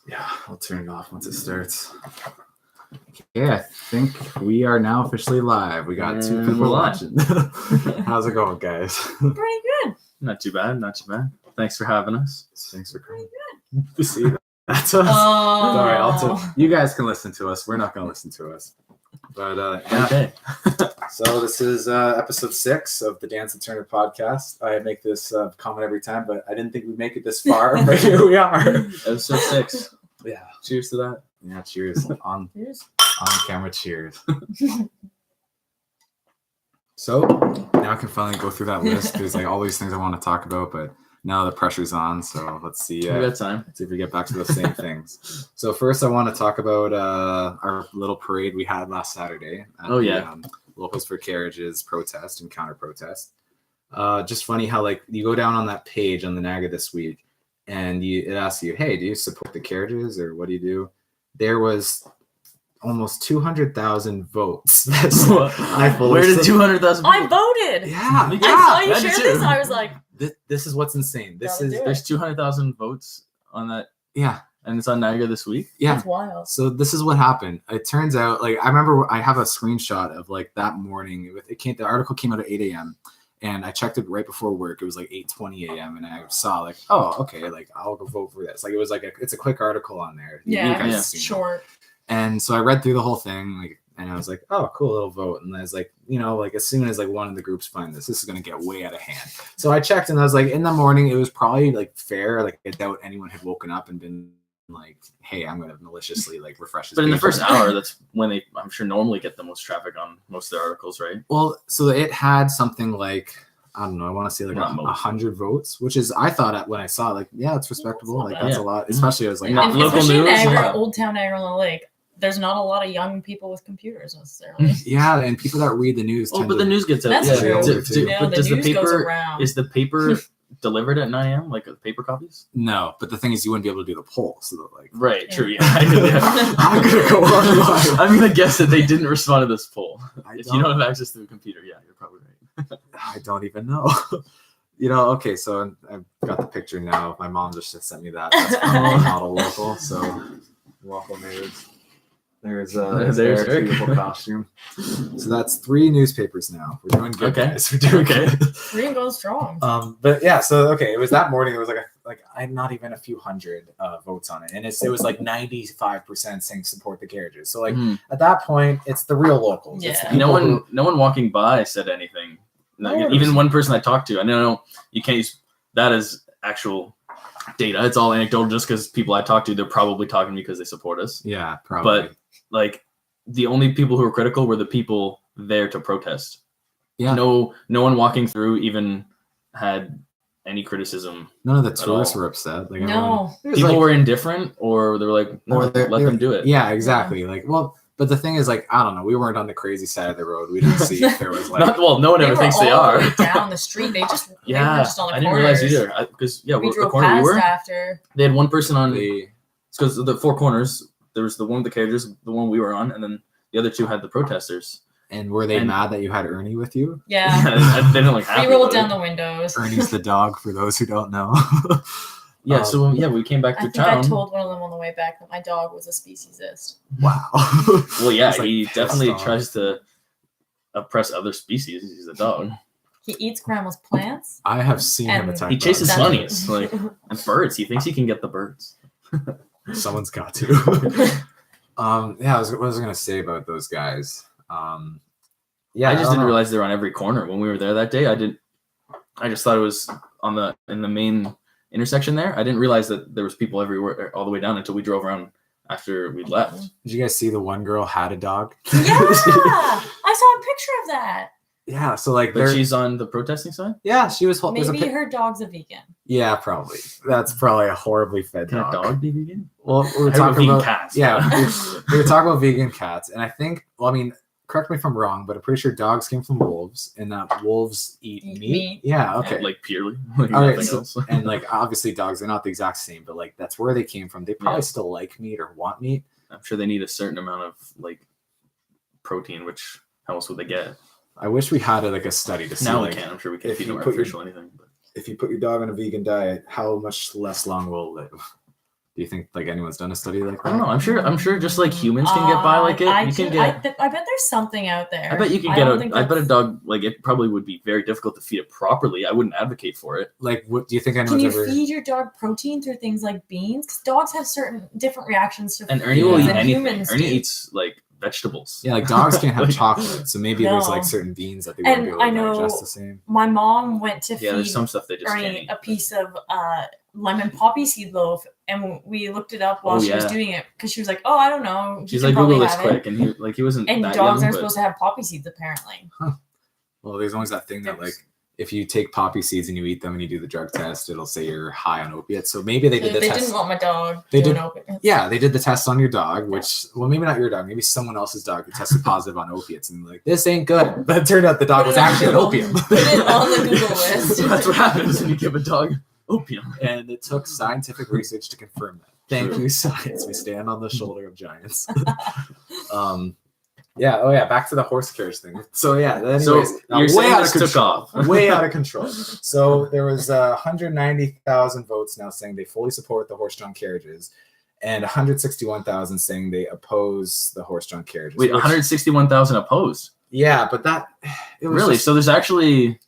Yeah, I'll turn it off once it starts. Yeah, I think we are now officially live. We got 2 people watching. How's it going, guys? Pretty good. Not too bad, not too bad. Thanks for having us. Thanks for coming. Pretty good. See, that's us. Oh. Sorry, you guys can listen to us. We're not going to listen to us. But yeah. Okay. So this is episode 6 of the Dansaturner podcast. I make this comment every time, but I didn't think we'd make it this far, but here we are. Episode 6. Yeah. Cheers to that. Yeah, cheers. On camera, cheers. So now I can finally go through that list. There's like all these things I want to talk about, but now the pressure's on. So let's see. We got time. See if we get back to those same things. So first, I want to talk about our little parade we had last Saturday. At the Locals for Carriages protest and counter protest. Just funny how like you go down on that page on the Niagara this week, and it asks you, "Hey, do you support the carriages or what do you do?" There was almost 200,000 votes. Where did 200,000? I voted. Yeah, I saw you I did share too. this. I was like, this is what's insane. There's 200,000 votes on that. Yeah, and it's on Niagara this week. Yeah, that's wild. So this is what happened. It turns out, like I remember, I have a screenshot of like that morning. The article came out at 8 a.m. and I checked it right before work. It was like 8:20 a.m. and I saw like, oh, okay, like I'll go vote for this. Like it was like it's a quick article on there. Yeah, short. And so I read through the whole thing, like, and I was like, oh, cool little vote. And I was like, like as soon as like one of the groups find this is going to get way out of hand. So I checked and I was like, in the morning, it was probably like fair. Like I doubt anyone had woken up and been like, hey, I'm going to maliciously like refresh this. But in the first hour, that's when they, I'm sure, normally get the most traffic on most of their articles, right? Well, so it had something like, I don't know, I want to say like 100 votes, which is, I thought when I saw it, like, yeah, it's respectable. Like that's a lot, especially I was like, local news, Niagara, Old Town Niagara-on-the-Lake. There's not a lot of young people with computers necessarily. Yeah, and people that read the news. Oh, but the news gets out. That's true. But does the paper goes around. Is the paper delivered at 9 a.m. like paper copies? No, but the thing is, you wouldn't be able to do the poll. So like, right, true. Yeah. I'm gonna go online. I'm gonna guess that they didn't respond to this poll. If you don't have access to a computer, yeah, you're probably right. I don't even know. Okay, so I've got the picture now. My mom just sent me that. That's not a local, so waffle nerds. There's their beautiful costume. So that's 3 newspapers now. We're doing good, guys. We're doing good. 3 and going strong. But yeah, so it was that morning. There was like I'm not even a few hundred votes on it, and it was like 95% saying support the carriages. So like at that point, it's the real locals. Yeah. No one walking by said anything. Even one person I talked to. I know you can't use that as actual data. It's all anecdotal, just because people I talk to, they're probably talking because they support us. Yeah, probably. But like the only people who were critical were the people there to protest. Yeah. No one walking through even had any criticism. None of the tourists were upset. Like no, people were indifferent, or they were like, let them do it. Yeah, exactly. Yeah. Like, well, but the thing is, like, I don't know. We weren't on the crazy side of the road. We didn't see if there was like. No one ever thinks they are. Down the street, they were just on the I didn't realize either. Because we drove the corner we were after. They had one person on because the 4 corners. There was the one with the carriages, the one we were on, and then the other 2 had the protesters. And were they mad that you had Ernie with you? Yeah. They didn't like. We rolled down the windows. Ernie's the dog, for those who don't know. Yeah. So we came back to town. I told one of them on the way back that my dog was a speciesist. Wow. Well, yeah, he definitely tries to oppress other species. He's a dog. He eats grandma's plants. I have seen him attack. He chases bunnies, and birds. He thinks he can get the birds. Someone's got to. What was I gonna say about those guys? I just didn't realize they were on every corner when we were there that day. I just thought it was in the main intersection there. I didn't realize that there was people everywhere all the way down until we drove around after we left. Did you guys see the one girl had a dog? Yeah, I saw a picture of that. Yeah, so like, but she's on the protesting side. Yeah, she was. Maybe her dog's a vegan. Yeah, probably. That's probably a horribly fed dog. Can a dog be vegan? Well, we were talking about cats. Yeah, we were talking about vegan cats, and I think. Well, I mean, correct me if I'm wrong, but I'm pretty sure dogs came from wolves, and that wolves eat meat. Yeah. Okay. Like purely. Like all right. And like obviously, dogs are not the exact same, but like that's where they came from. They probably still like meat or want meat. I'm sure they need a certain amount of like protein. Which how else would they get? I wish we had a study to see. Now like, we can. I'm sure we can feed them artificial anything. But if you put your dog on a vegan diet, how much less long will it live? Do you think like anyone's done a study like that? I don't know. I'm sure just like humans can get by like it. I bet there's something out there. I bet you can I bet a dog, like, it probably would be very difficult to feed it properly. I wouldn't advocate for it. Like, what do you think anyone's ever... Can you feed your dog protein through things like beans? Because dogs have certain different reactions to and Ernie will eat anything. Ernie eats like vegetables. Yeah, like dogs can't have chocolate, so maybe there's like certain beans that they won't be able to digest the same. My mom went to feed there's some stuff they just Ernie can't eat. a piece of lemon poppy seed loaf, and we looked it up while she was doing it because she was like, "Oh, I don't know." She's like, "Google this quick," and he wasn't. And that dogs young, are supposed to have poppy seeds apparently. Huh. Well, there's always that thing that like if you take poppy seeds and you eat them and you do the drug test, it'll say you're high on opiates. So maybe they did the test. They didn't want my dog doing opiates. Yeah, they did the test on your dog, which, well, maybe not your dog, maybe someone else's dog who tested positive on opiates and like, this ain't good. But it turned out the dog was actually an opium. Put it on the Google list. That's what happens when you give a dog opium. And it took scientific research to confirm that. Thank you, science. We stand on the shoulder of giants. Back to the horse carriage thing. So anyways, you're way out of control. Way out of control. So there was 190,000 votes now saying they fully support the horse-drawn carriages, and 161,000 saying they oppose the horse-drawn carriages. Wait, 161,000 opposed? Yeah, but it was really. So there's actually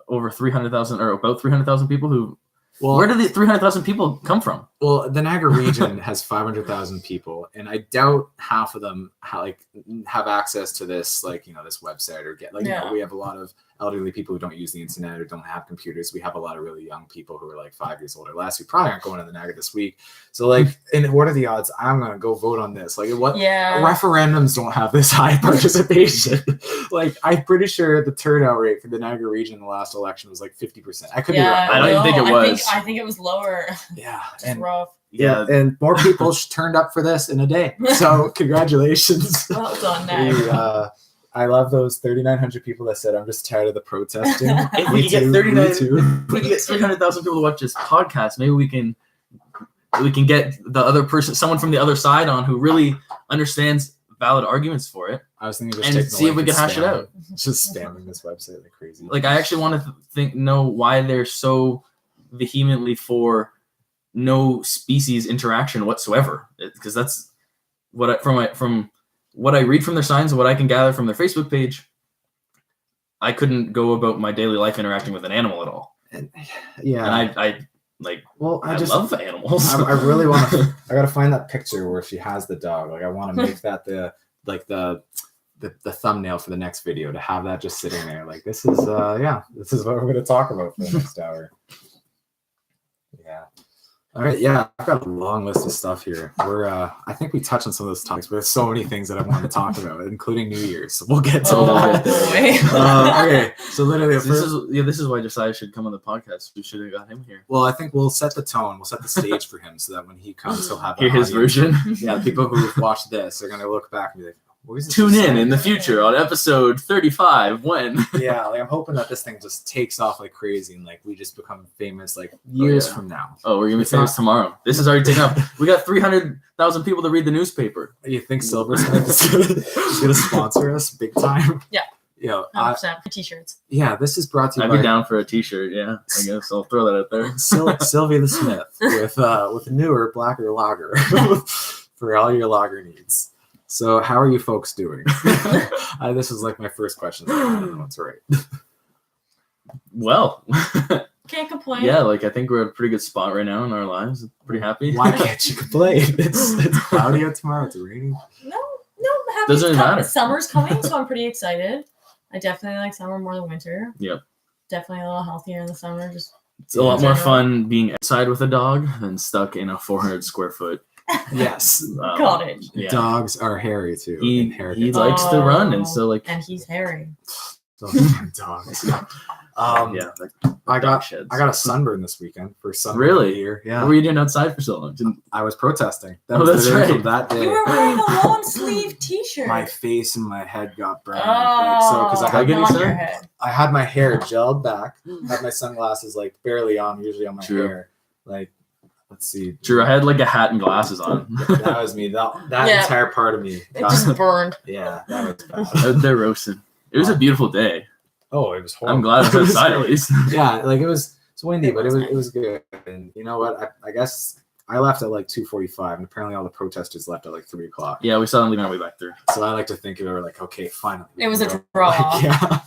over 300,000 or about 300,000 people who. Well, where did the 300,000 people come from? Well, the Niagara region has 500,000 people, and I doubt half of them have access to this, this website or get we have a lot of elderly people who don't use the internet or don't have computers. We have a lot of really young people who are like 5 years old or less who probably aren't going to the Niagara this week. So and what are the odds I'm going to go vote on this? Referendums don't have this high participation. I'm pretty sure the turnout rate for the Niagara region in the last election was 50%. I could be wrong. I don't even think it was. I think it was lower. Yeah. Just rough. Yeah, and more people turned up for this in a day. So congratulations. Well done, Niagara. I love those 3,900 people that said, "I'm just tired of the protesting." If we can get 300,000 people to watch this podcast, maybe we can get the other person, someone from the other side, on who really understands valid arguments for it. I was thinking, and see if we can hash it out. Just spamming this website like crazy. I actually want to know why they're so vehemently for no species interaction whatsoever, because that's what from what I read from their signs and what I can gather from their Facebook page. I couldn't go about my daily life interacting with an animal at all. And I love animals. I really want to. I gotta find that picture where she has the dog. I want to make that the thumbnail for the next video, to have that just sitting there. This is what we're gonna talk about for the next hour. Yeah. All right. Yeah, I've got a long list of stuff here. I think we touched on some of those topics, but there's so many things that I want to talk about, including New Year's. So we'll get to that. Okay. So literally, this is why Josiah should come on the podcast. We should have got him here. Well, I think we'll set the tone. We'll set the stage for him, so that when he comes, he'll have hear his version. Yeah, people who've watched this are gonna look back and be like, tune in the future on episode 35 when I'm hoping that this thing just takes off like crazy and we just become famous years from now. We're gonna be famous tomorrow. This is already taken off. We got 300,000 people to read the newspaper. You think Silversmith is gonna sponsor us big time? Yeah. 100% for t-shirts. Yeah, this is brought to you I'd be down for a t-shirt. Yeah, I guess I'll throw that out there. Sylvia the Smith with newer blacker lager for all your lager needs. So how are you folks doing? This is my first question. I don't know what's right. Well, can't complain. Yeah, I think we're at a pretty good spot right now in our lives. Pretty happy. Why can't you complain? It's cloudy out tomorrow. It's raining. No, happy. Doesn't really matter. Summer's coming, so I'm pretty excited. I definitely like summer more than winter. Yep. Definitely a little healthier in the summer. It's a lot more fun being outside with a dog than stuck in a 400 square foot. Yes. Cottage. Yeah. Dogs are hairy too. He likes to run, and so and he's hairy. Dogs. I got a sunburn this weekend for sunburn. Really? Here. Yeah. What were you doing outside for so long? I was protesting. That's right. From that day. You were wearing a long sleeve t-shirt. My face and my head got burned. Because I had my hair gelled back. Had my sunglasses barely on, usually on my hair. Let's see. True, I had a hat and glasses on. That was me. That entire part of me. It just burned. Yeah, that was bad. They're roasted. It was a beautiful day. Oh, it was horrible. I'm glad it was outside at least. Yeah, it was It's windy, but it was good. And you know what? I guess I left at like 2:45, and apparently all the protesters left at like 3 o'clock. Yeah, we saw them leaving our way back through. So I like to think of it like, okay, finally. It was a draw. Like, yeah,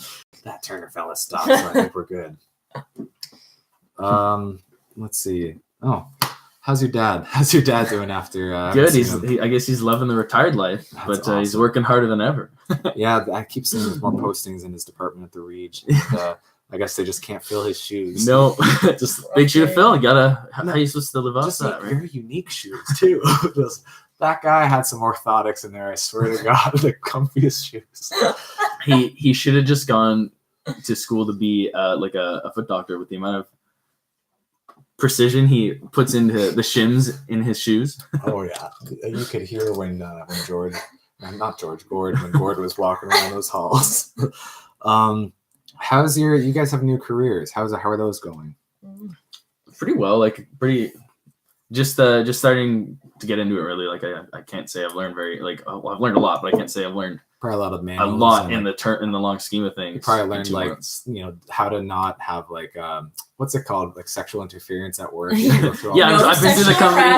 that Turner fella stopped, so I think we're good. Let's see. Oh, how's your dad? How's your dad doing after? Good. I guess he's loving the retired life, but awesome. He's working harder than ever. Yeah, I keep seeing more postings in his department at the Reach. And, I guess they just can't fill his shoes. No, just big shoe to fill. You gotta. How are you supposed to live up to that? Right? Very unique shoes too. That guy had some orthotics in there. I swear to God, the comfiest shoes. He should have just gone to school to be like a foot doctor with the amount of precision he puts into the shims in his shoes. Oh yeah, you could hear when Gord was walking around those halls. You guys have new careers? How are those going? Pretty well, like just starting to get into it really. Like I can't say I've learned I've learned a lot, but I can't say I've learned probably a lot of a lot in the long scheme of things. You probably learned like how to not have like what's it called, like sexual interference at work. Yeah, I've been to the company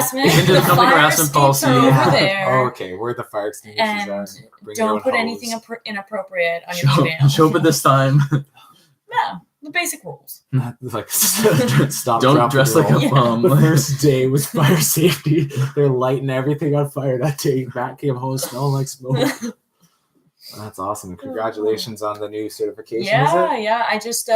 harassment policy. Oh, okay, we're the fire extinguishers. And don't put anything inappropriate on your email. Show up at this time. Yeah, the basic rules. Like stop. Don't dress like a bum. The first day was fire safety. They're lighting everything on fire that day. Matt came home smelling like smoke. That's awesome. Congratulations on the new certification. Yeah. I just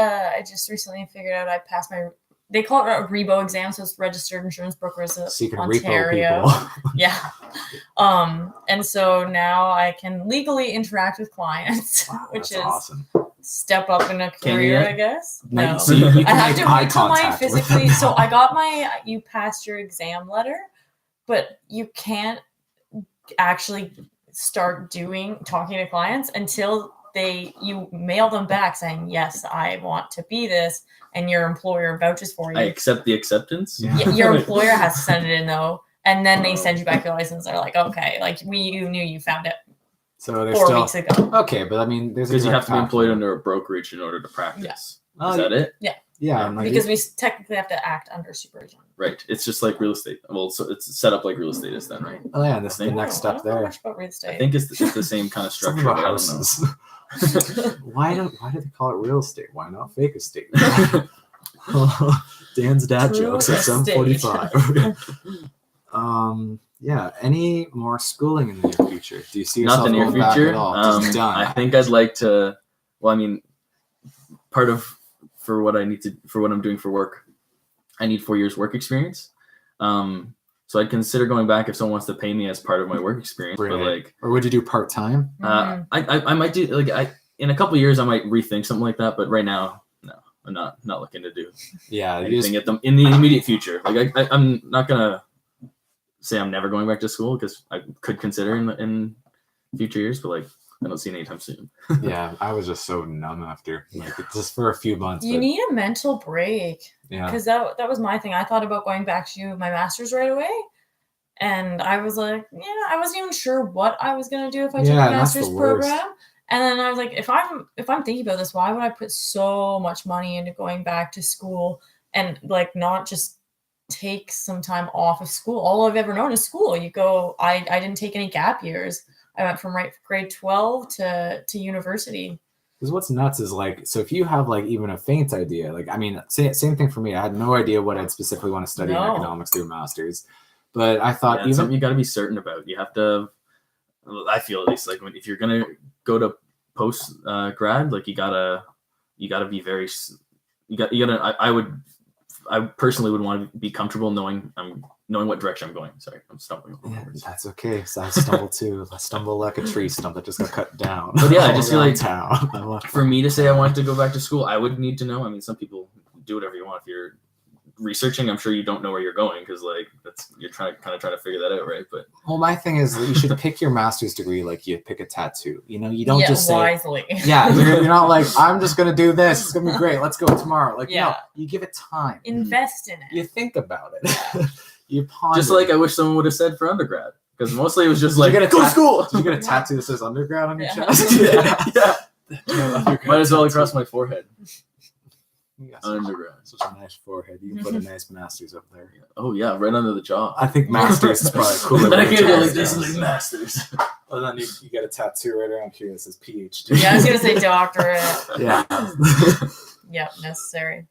recently figured out I passed my. They call it a REBO exam, so it's Registered Insurance Brokers of Ontario. Yeah. And so now I can legally interact with clients, which is awesome. Step up in a career, I guess. No, so you I have to wait till mine physically. So I got you passed your exam letter, but you can't actually start talking to clients until you mail them back saying, yes, I want to be this, and your employer vouches for you. I accept the acceptance. Yeah. Your employer has to send it in though, and then they send you back your license. They're like, okay, like you knew you found it. So they're 4 weeks ago. Okay, but I mean, because you have to be employed under a brokerage in order to practice. Yeah. Is that it? Yeah. Yeah, because we technically have to act under supervision. Right. It's just like real estate. Well, so it's set up like real estate is then, right? Oh yeah, that's the next step there. I don't know much about real estate. I think it's the same kind of structure. But houses. I don't know. Why do they call it real estate? Why not fake estate? Dan's dad jokes at 7:45. Yeah. Any more schooling in the near future? Do you see yourself not the near future? At all? Just done. I think I'd like to. Well, I mean, for what I'm doing for work, I need 4 years work experience. So I'd consider going back if someone wants to pay me as part of my work experience. Really? But or would you do part-time? I might do in a couple of years I might rethink something like that. But right now, no, I'm not looking to do anything at them in the immediate future. Like I'm not gonna say I'm never going back to school because I could consider in future years, but like I don't see it anytime soon. Yeah, I was just so numb after just for a few months. You need a mental break. Yeah, because that was my thing. I thought about going back to my master's right away, and I was like, I wasn't even sure what I was gonna do if I took a master's program. And then I was like, if I'm thinking about this, why would I put so much money into going back to school and like not just take some time off of school? All I've ever known is school. You go. I didn't take any gap years. I went from grade 12 to university. Because what's nuts is so if you have even a faint idea, same thing for me. I had no idea what I'd specifically want to study in economics through a master's, but I thought even something you got to be certain about. You have to. I feel at least if you're gonna go to post grad, you gotta be very. I personally would want to be comfortable knowing what direction I'm going. Sorry, I'm stumbling. Yeah, that's okay. So I stumble too. I stumble like a tree stump that just got cut down. But yeah, I just feel like for me to say I wanted to go back to school, I would need to know. I mean, some people do whatever you want. If you're researching, I'm sure you don't know where you're going because you're trying to figure that out, right? But my thing is that you should pick your master's degree like you pick a tattoo. You don't just say wisely. Yeah, you're not like I'm just gonna do this. It's gonna be great. Let's go tomorrow. No, you give it time. Invest in it. You think about it. You ponder. Just like I wish someone would have said for undergrad because mostly it was just go to school. Did you get a tattoo that says undergrad on your chest? Yeah. Might as well across my forehead. You got undergrad. Such a nice forehead. You can put a nice master's up there. Oh yeah, right under the jaw. I think master's is probably cooler. I can like this is masters. Well, then you get a tattoo right around here that says PhD. Yeah, I was gonna say doctorate. Yeah. Yep, necessary.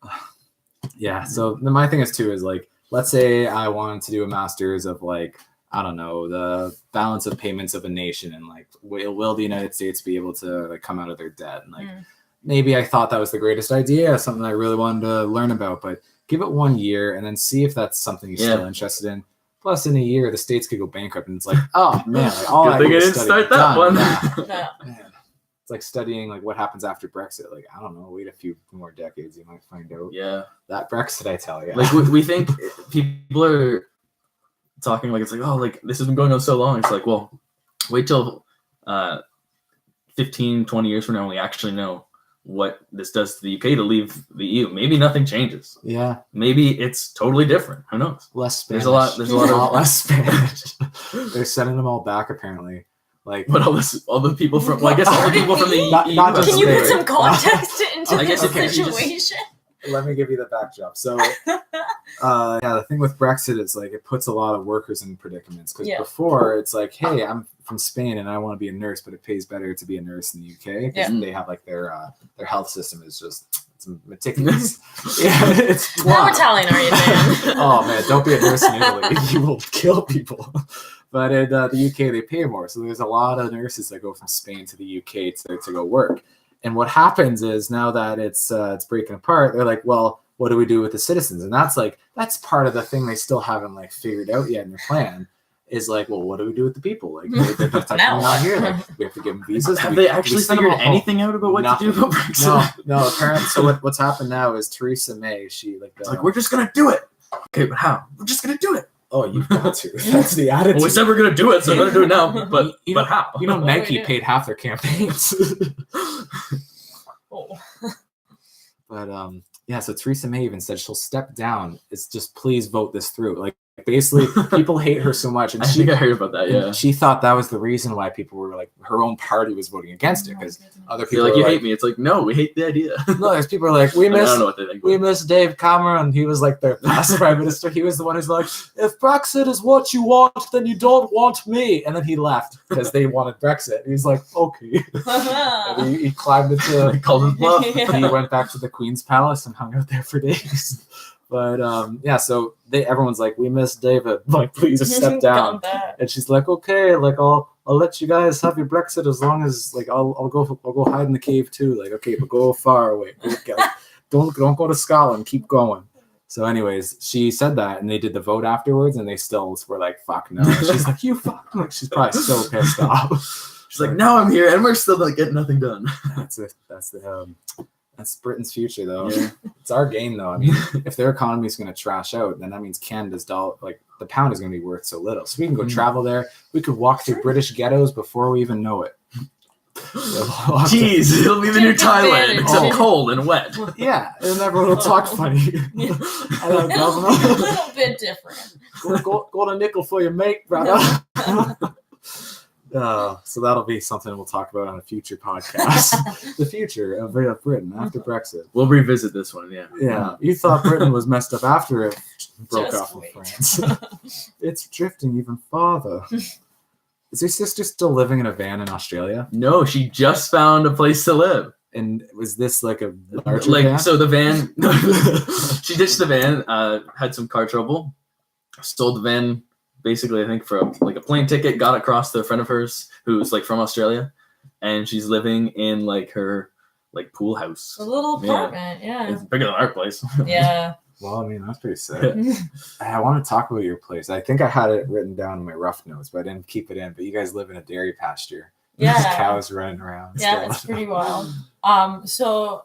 Yeah. So my thing is too is like, let's say I wanted to do a master's of like, I don't know, the balance of payments of a nation, and like will the United States be able to like come out of their debt? And like maybe I thought that was the greatest idea, something I really wanted to learn about, but give it 1 year and then see if that's something you're still interested in. Plus, in a year, the states could go bankrupt, and it's like, oh man, like, all I didn't start that one. Yeah. Man. It's like studying like what happens after Brexit. Like, I don't know, wait a few more decades, you might find out. Yeah, that Brexit, I tell you. Like we think people are talking like it's like, oh, like this has been going on so long. It's like, well, wait till 15, 20 years from now, we actually know what this does to the UK to leave the EU. Maybe nothing changes. Yeah. Maybe it's totally different. Who knows? Less Spanish. There's a lot of less Spanish. They're sending them all back apparently. Like, but all the people from, well, I guess all the people from the EU. Can you put some context into this Situation? situation? Let me give you the backdrop. So, the thing with Brexit is like it puts a lot of workers in predicaments because before it's like, hey, I'm from Spain and I want to be a nurse, but it pays better to be a nurse in the UK because they have like their health system is just it's meticulous. It's how Italian are you, man? Oh man, don't be a nurse in Italy. You will kill people. But in the UK, they pay more. So there's a lot of nurses that go from Spain to the UK to go work. And what happens is now that it's breaking apart, they're like, well, what do we do with the citizens? And that's part of the thing they still haven't like figured out yet in their plan. Is like, well, what do we do with the people? Like they're technically not here. Like we have to give them visas. Have they actually figured anything out about what to do about Brexit? No. Apparently, so what's happened now is Theresa May. She like we're just gonna do it. Okay, but how? We're just gonna do it. Oh, you've got to. That's the attitude. Well, we said we're going to do it, so we're going to do it now. But how? You know, Nike paid half their campaigns. But so Theresa May even said she'll step down. It's just please vote this through. Like basically, people hate her so much, and I think I heard about that. Yeah, she thought that was the reason why people were like her own party was voting against it because other people like you hate me. It's like no, we hate the idea. No, there's people are like we miss Dave Cameron. He was like their past prime minister. He was the one who's like, if Brexit is what you want, then you don't want me. And then he left because they wanted Brexit. And he's like, okay. And he climbed into he called his bluff. He went back to the Queen's Palace and hung out there for days. But so everyone's like, we miss David. Like, please step down. And she's like, okay, like I'll let you guys have your Brexit as long as like I'll go hide in the cave too. Like, okay, but go far away. Don't go to Scotland. Keep going. So, anyways, she said that, and they did the vote afterwards, and they still were like, fuck no. And she's like, you fuck. Like, she's probably so pissed off. She's like, now I'm here, and we're still like getting nothing done. That's Britain's future, though. Yeah. It's our game, though. I mean, if their economy is going to trash out, then that means Canada's the pound is going to be worth so little. So we can go travel there. We could walk through British ghettos before we even know it. Jeez, it'll be the new Thailand, except cold and wet. Yeah, and everyone will talk funny. A little bit different. Got a nickel for your mate, brother. So that'll be something we'll talk about on a future podcast. The future of Britain after Brexit. We'll revisit this one, yeah. Yeah, you thought Britain was messed up after it broke off from France. It's drifting even farther. Is your sister still living in a van in Australia? No, she just found a place to live. And was this like a larger van? So the van, she ditched the van, had some car trouble, sold the van basically, I think, for a plane ticket, got across to a friend of hers who's like from Australia, and she's living in like her like pool house. A little apartment, yeah. It's bigger than our place. Yeah. Well, I mean, that's pretty sick. I want to talk about your place. I think I had it written down in my rough notes, but I didn't keep it in. But you guys live in a dairy pasture. Yeah. There's cows running around. Yeah, it's pretty wild. So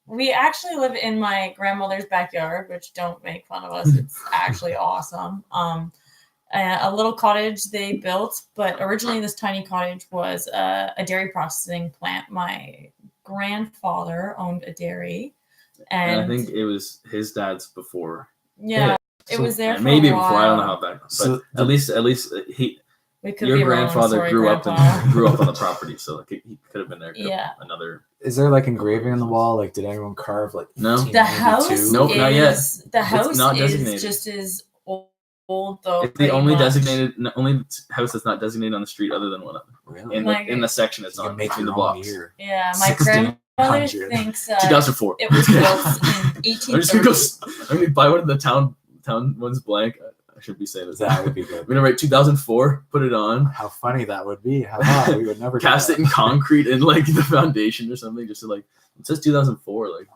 we actually live in my grandmother's backyard, which don't make fun of us. It's actually awesome. A little cottage they built, but originally this tiny cottage was a dairy processing plant. My grandfather owned a dairy. And I think it was his dad's before. Yeah, it was there for maybe a while. before. I don't know how back, but so at least he Your grandfather grew up on the property, so like he could have been there. Yeah. Another. Is there like engraving on the wall? Like, did anyone carve like? No. The house. Nope, not yet. The house not is designated. just as old though. It's the only only house that's not designated on the street other than one of them. Really? In the section, it's not between the blocks. Year. Yeah, my grandmother thinks 2004. It was built in 1830. I'm gonna buy one of the town ones blank. I should be saying this. That would be good. We're gonna write 2004. Put it on. How funny that would be. How about we would never cast it in concrete in like the foundation or something, just to like it says 2004, like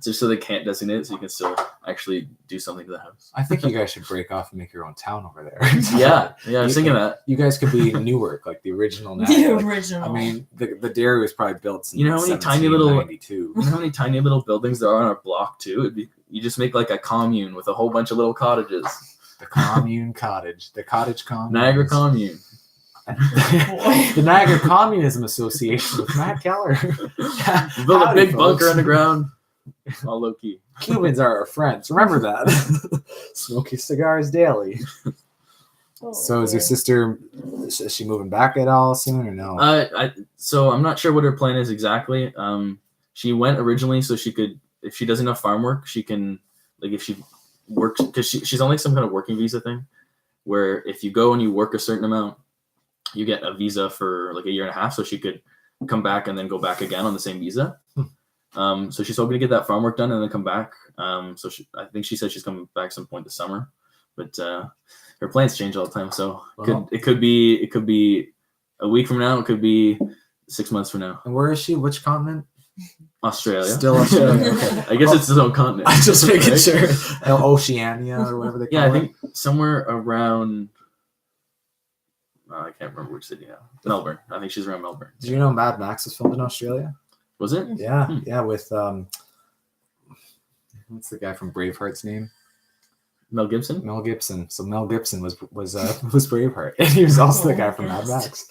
just so they can't designate it, so you can still actually do something to the house. I think you guys should break off and make your own town over there. yeah, I was thinking that. You guys could be Newark, like the original. Original. I mean, the dairy was probably built in how many tiny little buildings there are on our block too? You just make like a commune with a whole bunch of little cottages. The commune cottage. The cottage commune. Niagara commune. The Niagara Communism Association with Matt Keller. Build a big bunker underground. All low key. Cubans are our friends. Remember that. Smoky cigars daily. So is your sister? Is she moving back at all soon or no? So I'm not sure what her plan is exactly. She went originally so she could, if she does enough farm work, she can, like if she works, because she's on like some kind of working visa thing, where if you go and you work a certain amount, you get a visa for like a year and a half. So she could come back and then go back again on the same visa. So she's hoping to get that farm work done and then come back. I think she said she's coming back some point this summer, but her plans change all the time. So it could be a week from now. It could be 6 months from now. And where is she? Which continent? Australia. Still Australia. Okay. I guess it's his own continent. I'm just making sure. Oceania or whatever they call it. Yeah, I think somewhere around. I can't remember which city now. Melbourne. I think she's around Melbourne. Did you know Mad Max was filmed in Australia? Was it? Yeah, with what's the guy from Braveheart's name? Mel Gibson. Mel Gibson. So Mel Gibson was Braveheart, and he was also the guy from Mad Max.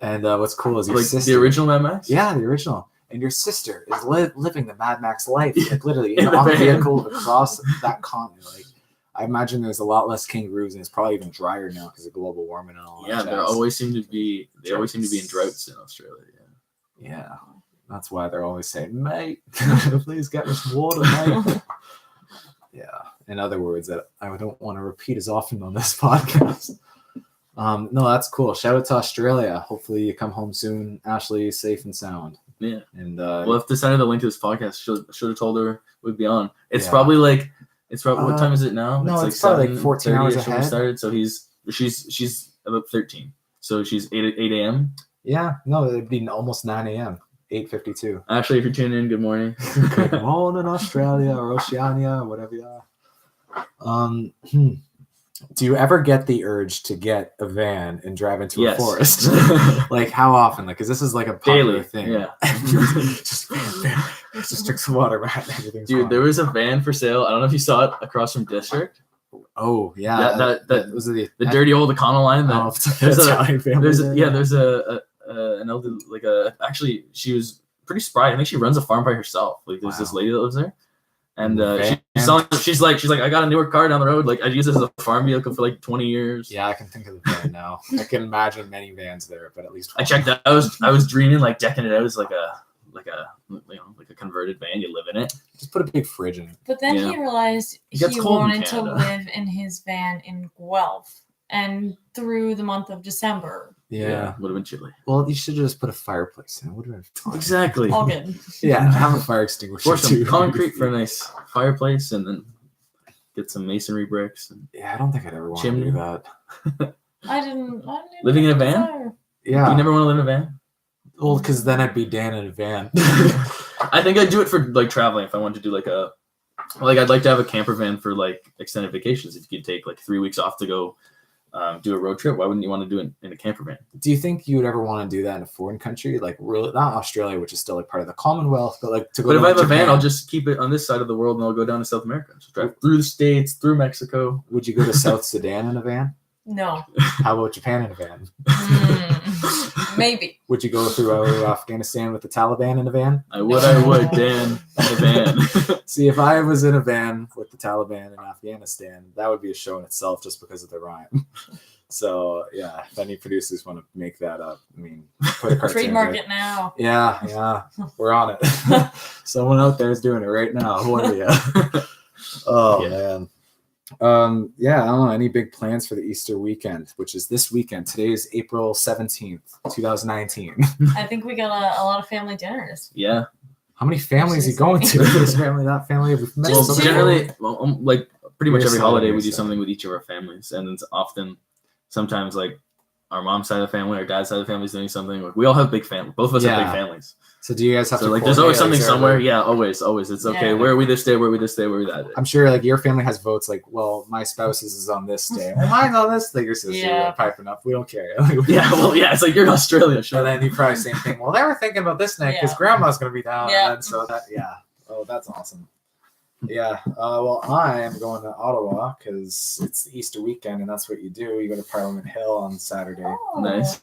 And what's cool is your sister, the original Mad Max. Yeah, the original. And your sister is living the Mad Max life, like literally in a vehicle across that continent. Like, I imagine there's a lot less kangaroos, and it's probably even drier now because of global warming and all that. Yeah, they always seem to be in droughts in Australia. Yeah. That's why they're always saying, mate, please get us water, mate. Yeah. In other words, that I don't want to repeat as often on this podcast. No, that's cool. Shout out to Australia. Hopefully you come home soon. Ashley, safe and sound. Yeah. And we'll have to send her the link to this podcast. Should have told her we'd be on. It's probably what time is it now? No, it's probably like 14 hours ahead. We started, so she's about 13. So she's 8 a.m. Yeah. No, it'd be almost 9 a.m. 8:52. Actually, if you're tuning in, good morning. Good morning, Australia or Oceania or whatever you are. Do you ever get the urge to get a van and drive into a forest? Like how often? Like, because this is like a popular thing. Yeah. just drink some water, man. Dude, there was a van for sale. I don't know if you saw it across from District. Oh yeah, that was the dirty old Econo line. There's an elder, actually she was pretty spry. I think she runs a farm by herself. Like there's this lady that lives there, and she's like I got a newer car down the road. Like I use this as a farm vehicle for like 20 years. Yeah, I can think of the van now. I can imagine many vans there, but at least I checked out. I was dreaming like decking it out as like a converted van. You live in it. Just put a big fridge in it. But then he realized he wanted to live in his van in Guelph and through the month of December. Yeah, would have been chilly. Well, you should have just put a fireplace in. It would have been fun. Exactly. All good. Yeah, have a fire extinguisher. Pour some concrete for a nice fireplace, and then get some masonry bricks. Yeah, I don't think I'd ever want to do that. I didn't living in a van? Yeah. You never want to live in a van? Well, because then I'd be Dan in a van. I think I'd do it for like traveling if I wanted to do I'd like to have a camper van for like extended vacations. If you could take like 3 weeks off to go do a road trip, why wouldn't you want to do it in a camper van? Do you think you would ever want to do that in a foreign country, like really not Australia, which is still like part of the Commonwealth, but like to go? But if I have Japan, a van, I'll just keep it on this side of the world, and I'll go down to South America. Just drive through the States, through Mexico. Would you go to South Sudan in a van? No. How about Japan in a van? Maybe. Would you go through Afghanistan with the Taliban in a van? I would, Dan, in a van. See, if I was in a van with the Taliban in Afghanistan, that would be a show in itself just because of the rhyme. So yeah, if any producers want to make that up, I mean, put a cartoon trademark there. it now. Yeah, we're on it. Someone out there is doing it right now. What are you? Oh man. Yeah, I don't know. Any big plans for the Easter weekend, which is this weekend? Today is April 17th, 2019. I think we got a lot of family dinners. Yeah. How many families are you going to? This family, that family? We've met Well, so generally, like pretty much every holiday, we do so. something with each of our families, and it's often, sometimes like our mom's side of the family, our dad's side of the family is doing something. Like we all have big families. Both of us have big families. So do you guys have to like? There's always something somewhere. Yeah, always. It's okay. Yeah. Where are we this day? Where are we this day? Where are we that day? I'm sure like your family has votes. Like, well, my spouse's is on this day. Well, mine's on this day. Your sister like, piping up. We don't care. It's like you're in Australia. And then you probably same thing. Well, they were thinking about this night because grandma's gonna be down. Yeah. And so that Oh, that's awesome. Yeah. Well, I am going to Ottawa because it's the Easter weekend, and that's what you do. You go to Parliament Hill on Saturday. Oh. Nice.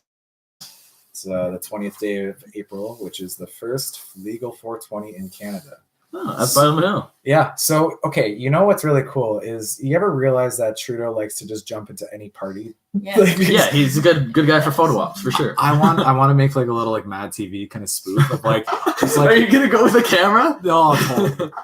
It's the 20th day of April, which is the first legal 420 in Canada. Oh, that's Parliament Hill. Yeah. So, okay, you know what's really cool is you ever realize that Trudeau likes to just jump into any party? Yeah. Yeah, he's a good guy for photo ops for sure. I want to make like a little like Mad TV kind of spoof of like. Are you gonna go with the camera? No.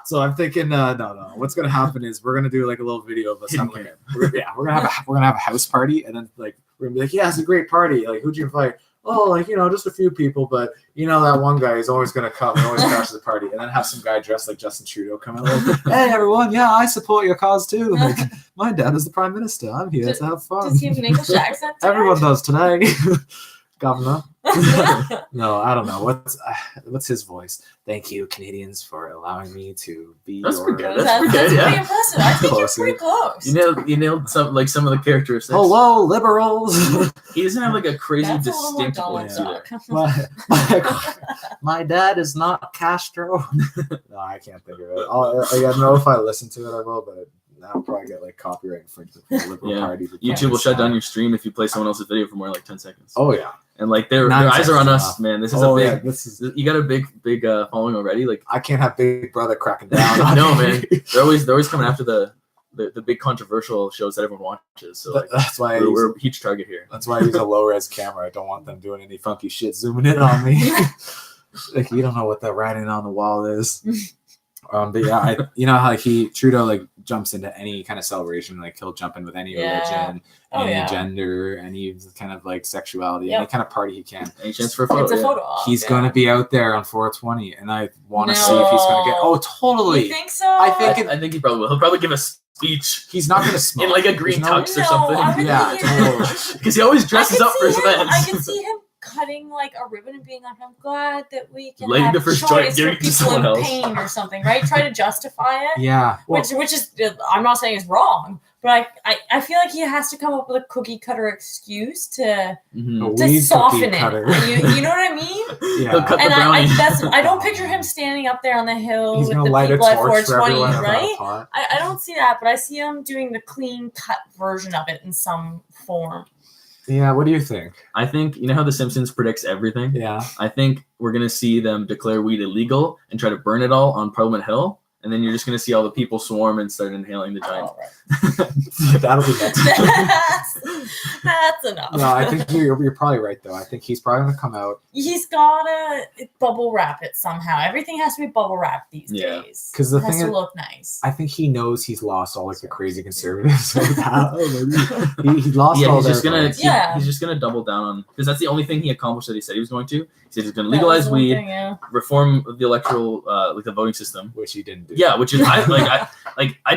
So I'm thinking, no. What's gonna happen is we're gonna do like a little video of us. We're gonna have a house party, and then like we're gonna be like, yeah, it's a great party. Like, who'd you invite? Oh, like, just a few people, but that one guy is always going to come and always crash the party. And then have some guy dressed like Justin Trudeau come in like, hey, everyone, yeah, I support your cause too. Like, my dad is the Prime Minister. I'm here to have fun. Does he have an English accent today? Everyone does today. Governor. No, I don't know. What's his voice? Thank you, Canadians, for allowing me to be That's your... pretty good. That's pretty impressive. I think you're pretty close. You nailed some of the characteristics. Hello, liberals. He doesn't have like a crazy That's distinct voice either. My dad is not Castro. No, I can't think of it. I don't know if I listen to it, I will, but I'll probably get like copyright infringement from the Liberal Party. YouTube will shut down your stream if you play someone else's video for more than like 10 seconds. Oh yeah. And like their eyes are on us, man. This is you got a big following already. Like I can't have Big Brother cracking down on no, me. man. They're always coming after the big controversial shows that everyone watches. So like, that's why we're a huge target here. That's why I use a low res camera. I don't want them doing any funky shit zooming in on me. Like you don't know what that writing on the wall is. But yeah, how like Trudeau like jumps into any kind of celebration, like he'll jump in with any religion, any gender, any kind of like sexuality, any kind of party he can. Any chance for a photo? It's a photo op, he's gonna be out there on 420, and I want to see if he's gonna get. Oh, totally. You think so? I think he probably will. He'll probably give a speech. He's not gonna smoke in like a green tux or something. Yeah, totally. Because he always dresses up for his events. I can see him cutting like a ribbon and being like, I'm glad that we can laying have the first choice joint, for people in pain or something, right? Try to justify it. Yeah. Well, which is, I'm not saying it's wrong, but I feel like he has to come up with a cookie cutter excuse to soften it. You know what I mean? Yeah. And I don't picture him standing up there on the hill with the people at 420, right? I don't see that, but I see him doing the clean cut version of it in some form. Yeah, what do you think? I think, how The Simpsons predicts everything? Yeah. I think we're going to see them declare weed illegal and try to burn it all on Parliament Hill. And then you're just going to see all the people swarm and start inhaling the giant. Oh, right. That'll be next. That's enough. No, I think you're probably right, though. I think he's probably going to come out. He's got to bubble wrap it somehow. Everything has to be bubble wrapped these days. Because the thing has to look nice. I think he knows he's lost all like the crazy conservatives. He lost all he's just gonna double down on, because that's the only thing he accomplished that he said he was going to. He said he's going to legalize weed, reform the electoral the voting system, which he didn't do. Yeah, which is I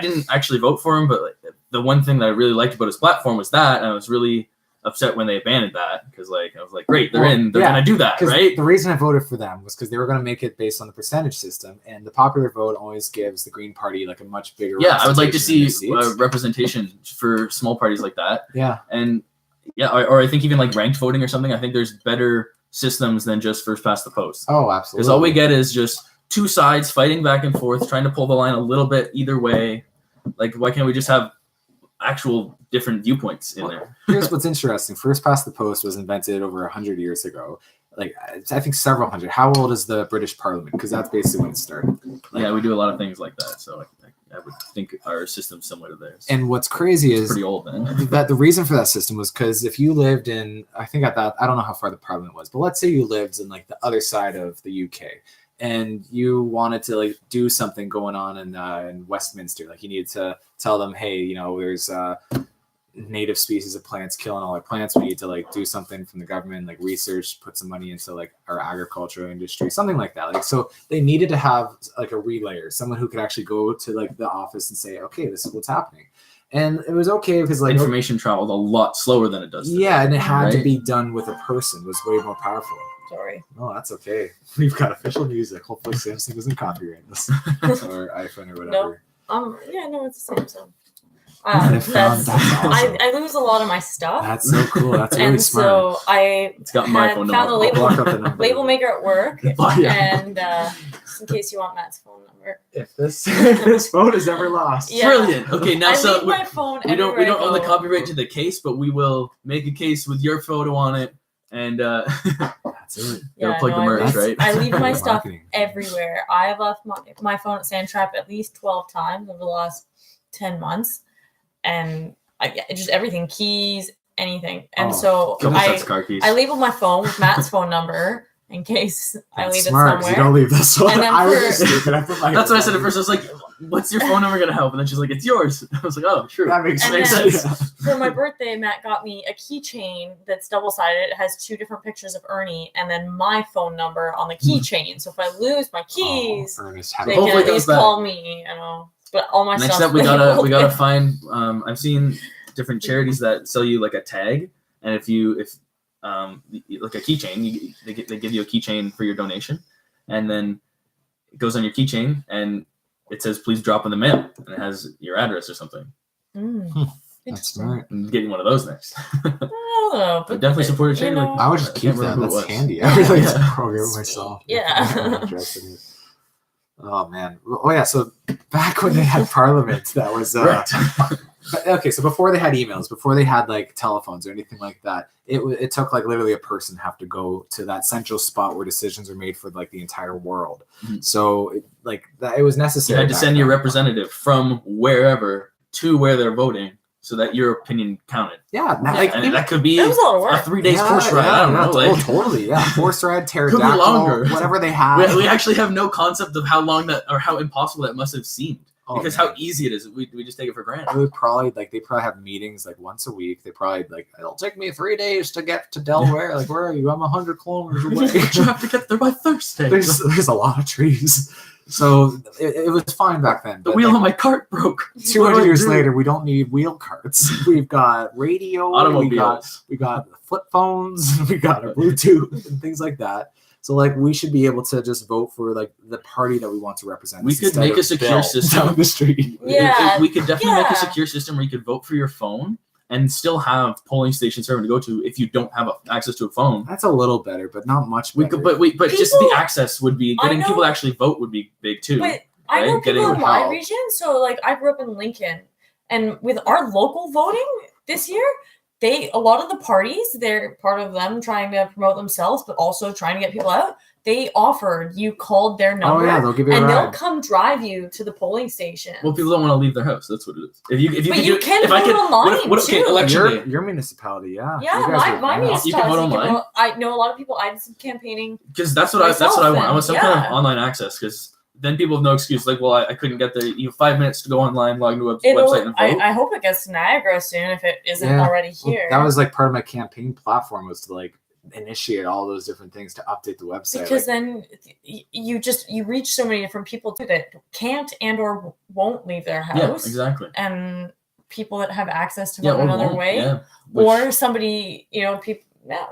didn't actually vote for him, but like, the one thing that I really liked about his platform was that, and I was really upset when they abandoned that, because I was like, great, they're gonna do that, right? The reason I voted for them was because they were gonna make it based on the percentage system, and the popular vote always gives the Green Party like a much bigger. Yeah, I would like to see representation for small parties like that. Yeah, and or I think even like ranked voting or something. I think there's better systems than just first past the post. Oh, absolutely. Because all we get is just two sides fighting back and forth, trying to pull the line a little bit either way. Like, why can't we just have actual different viewpoints in there? Here's what's interesting. First past the post was invented over 100 years ago. Like, I think several hundred. How old is the British Parliament? Because that's basically when it started. Yeah, we do a lot of things like that. So I would think our system's similar to theirs. And what's crazy is pretty old then. That the reason for that system was because if you lived in, I think at that, I don't know how far the Parliament was, but let's say you lived in like the other side of the UK and you wanted to like do something going on in Westminster, like you needed to tell them, hey, you know, there's native species of plants killing all our plants. We need to like do something from the government, like research, put some money into like our agricultural industry, something like that. Like, so they needed to have like a relayer, someone who could actually go to like the office and say, okay, this is what's happening. And it was okay because like information traveled a lot slower than it does today. Yeah, and it had to be done with a person. It was way more powerful. Sorry. No, that's okay. We've got official music. Hopefully Samsung doesn't copyright this or iPhone or whatever. No. Yeah, no, it's the Samsung. That's awesome. I lose a lot of my stuff. That's so cool. That's really smart. And so it's got my phone found number. the label maker at work. And just in case you want Matt's phone number. If this phone is ever lost. Yeah. Brilliant. Okay, now leave my phone we don't own the copyright to the case, but we will make a case with your photo on it. And that's it. Gotta plug the merch, right? I leave my stuff everywhere. I have left my phone at Sandtrap at least 12 times over the last 10 months. And just everything, keys, anything. And so I labeled my phone with Matt's phone number in case I leave it somewhere. You don't leave this one. And then that's what I said at first. I was like, what's your phone number going to help? And then she's like, it's yours. I was like, oh, sure. That makes sense. For my birthday, Matt got me a keychain that's double-sided. It has 2 different pictures of Ernie and then my phone number on the keychain. So if I lose my keys, they can at least call me, you know. But all my next stuff. Up, we gotta find. I've seen different charities that sell you like a tag, and if like a keychain, they give you a keychain for your donation, and then it goes on your keychain, and it says please drop in the mail, and it has your address or something. That's smart. I'm getting one of those next. I don't know, but definitely support a charity. I would just keep that. That's handy. I really like to program it myself. Yeah. Oh man. Oh yeah. So back when they had Parliament, that was okay. So before they had emails, before they had like telephones or anything like that, it took like literally a person have to go to that central spot where decisions are made for like the entire world. Mm-hmm. So it was necessary. You had to send your representative from wherever to where they're voting, so that your opinion counted. Yeah, and that could be a 3 days horse ride. I don't know. Totally. Yeah, horse ride, pterodactyl, whatever they have. We actually have no concept of how long that or how impossible that must have seemed. Because how easy it is, we just take it for granted. They probably have meetings like once a week. They probably it'll take me 3 days to get to Delaware. Like, where are you? I'm 100 kilometers away. You have to get there by Thursday. There's a lot of trees. So it was fine back then. The wheel on my cart broke. 200 years later, we don't need wheel carts. We've got radio, automobiles. We got flip phones, we got our Bluetooth and things like that. So we should be able to just vote for the party that we want to represent. We could make a secure system down the street. Yeah, we could definitely make a secure system where you could vote for your phone and still have polling station serving to go to if you don't have access to a phone. That's a little better, but not much better. But just the access would be getting people to actually vote would be big too. But I know people in my region. So I grew up in Lincoln, and with our local voting this year, a lot of the parties, they're part of them trying to promote themselves, but also trying to get people out. They offered you called their number, they'll give you a ride. They'll come drive you to the polling station. Well, people don't want to leave their house. That's what it is. If you can vote online too. Election your municipality, yeah. Yeah, my municipality. You can vote online. I know a lot of people. I did some campaigning because that's what I want. I want some kind of online access because then people have no excuse. I couldn't get there. You have 5 minutes to go online, log into a website, and vote. I hope it gets to Niagara soon if it isn't already here. That was part of my campaign platform was to initiate all those different things to update the website. Because then you reach so many different people too that can't and or won't leave their house. Yeah, exactly. And people that have access to vote another way. Yeah. Or somebody, people. Yeah.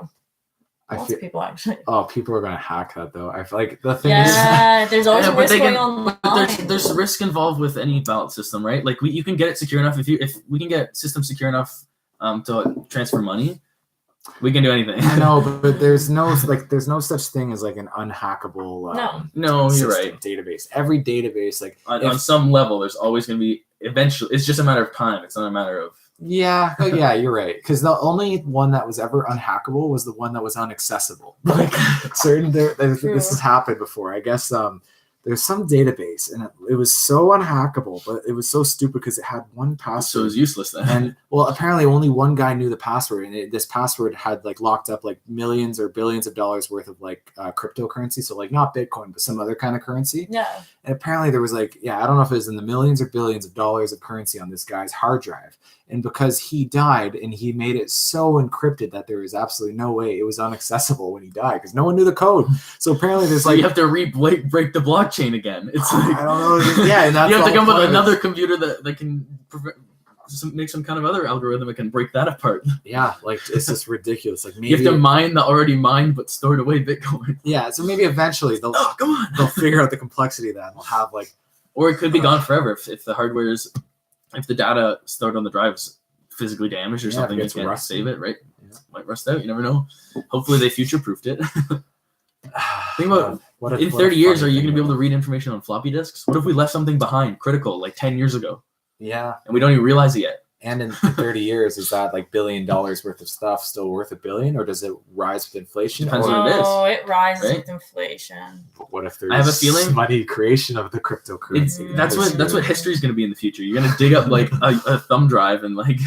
Lots of people actually. Oh, people are gonna hack that though. I feel like the thing is, there's always a risk going online. But there's risk involved with any ballot system, right? You can get it secure enough if we can get systems secure enough to transfer money, we can do anything. I know, but there's no such thing as an unhackable. No, you're right. Database. Every database, on some level, there's always gonna be eventually. It's just a matter of time. It's not a matter of. Yeah, you're right. Because the only one that was ever unhackable was the one that was unaccessible. This has happened before. I guess there's some database, and it was so unhackable, but it was so stupid because it had one password. So it was useless then. And well, apparently only one guy knew the password, and this password had like locked up like millions or billions of dollars worth of like cryptocurrency. So like not Bitcoin, but some other kind of currency. Yeah. And apparently there was like, I don't know if it was in the millions or billions of dollars of currency on this guy's hard drive. And because he died and he made it so encrypted that there was absolutely no way it was inaccessible when he died because no one knew the code. So apparently there's like you have to break the blockchain again. It's like I don't know. Yeah, and that's you have to come with another computer that can make some kind of other algorithm that can break that apart. Yeah, like it's just ridiculous. Like maybe you have to mine the already mined but stored away Bitcoin. Yeah, so maybe eventually they'll they'll figure out the complexity of that and they'll have like, or it could be gone forever if the hardware is, if the data stored on the drive is physically damaged or something, you can't save it, right? Yeah. It might rust out. You never know. Hopefully they future-proofed it. Think about in 30 years, are you going to be able to read information on floppy disks? What if we left something behind, critical, like 10 years ago? Yeah. And we don't even realize it yet. And in 30 years, is that like $1 billion worth of stuff still worth $1 billion, or does it rise with inflation? Depends what it is. Oh, it rises with inflation. But what if there's I have a feeling money creation of the cryptocurrency? That's what history is going to be in the future. You're going to dig up like a thumb drive and like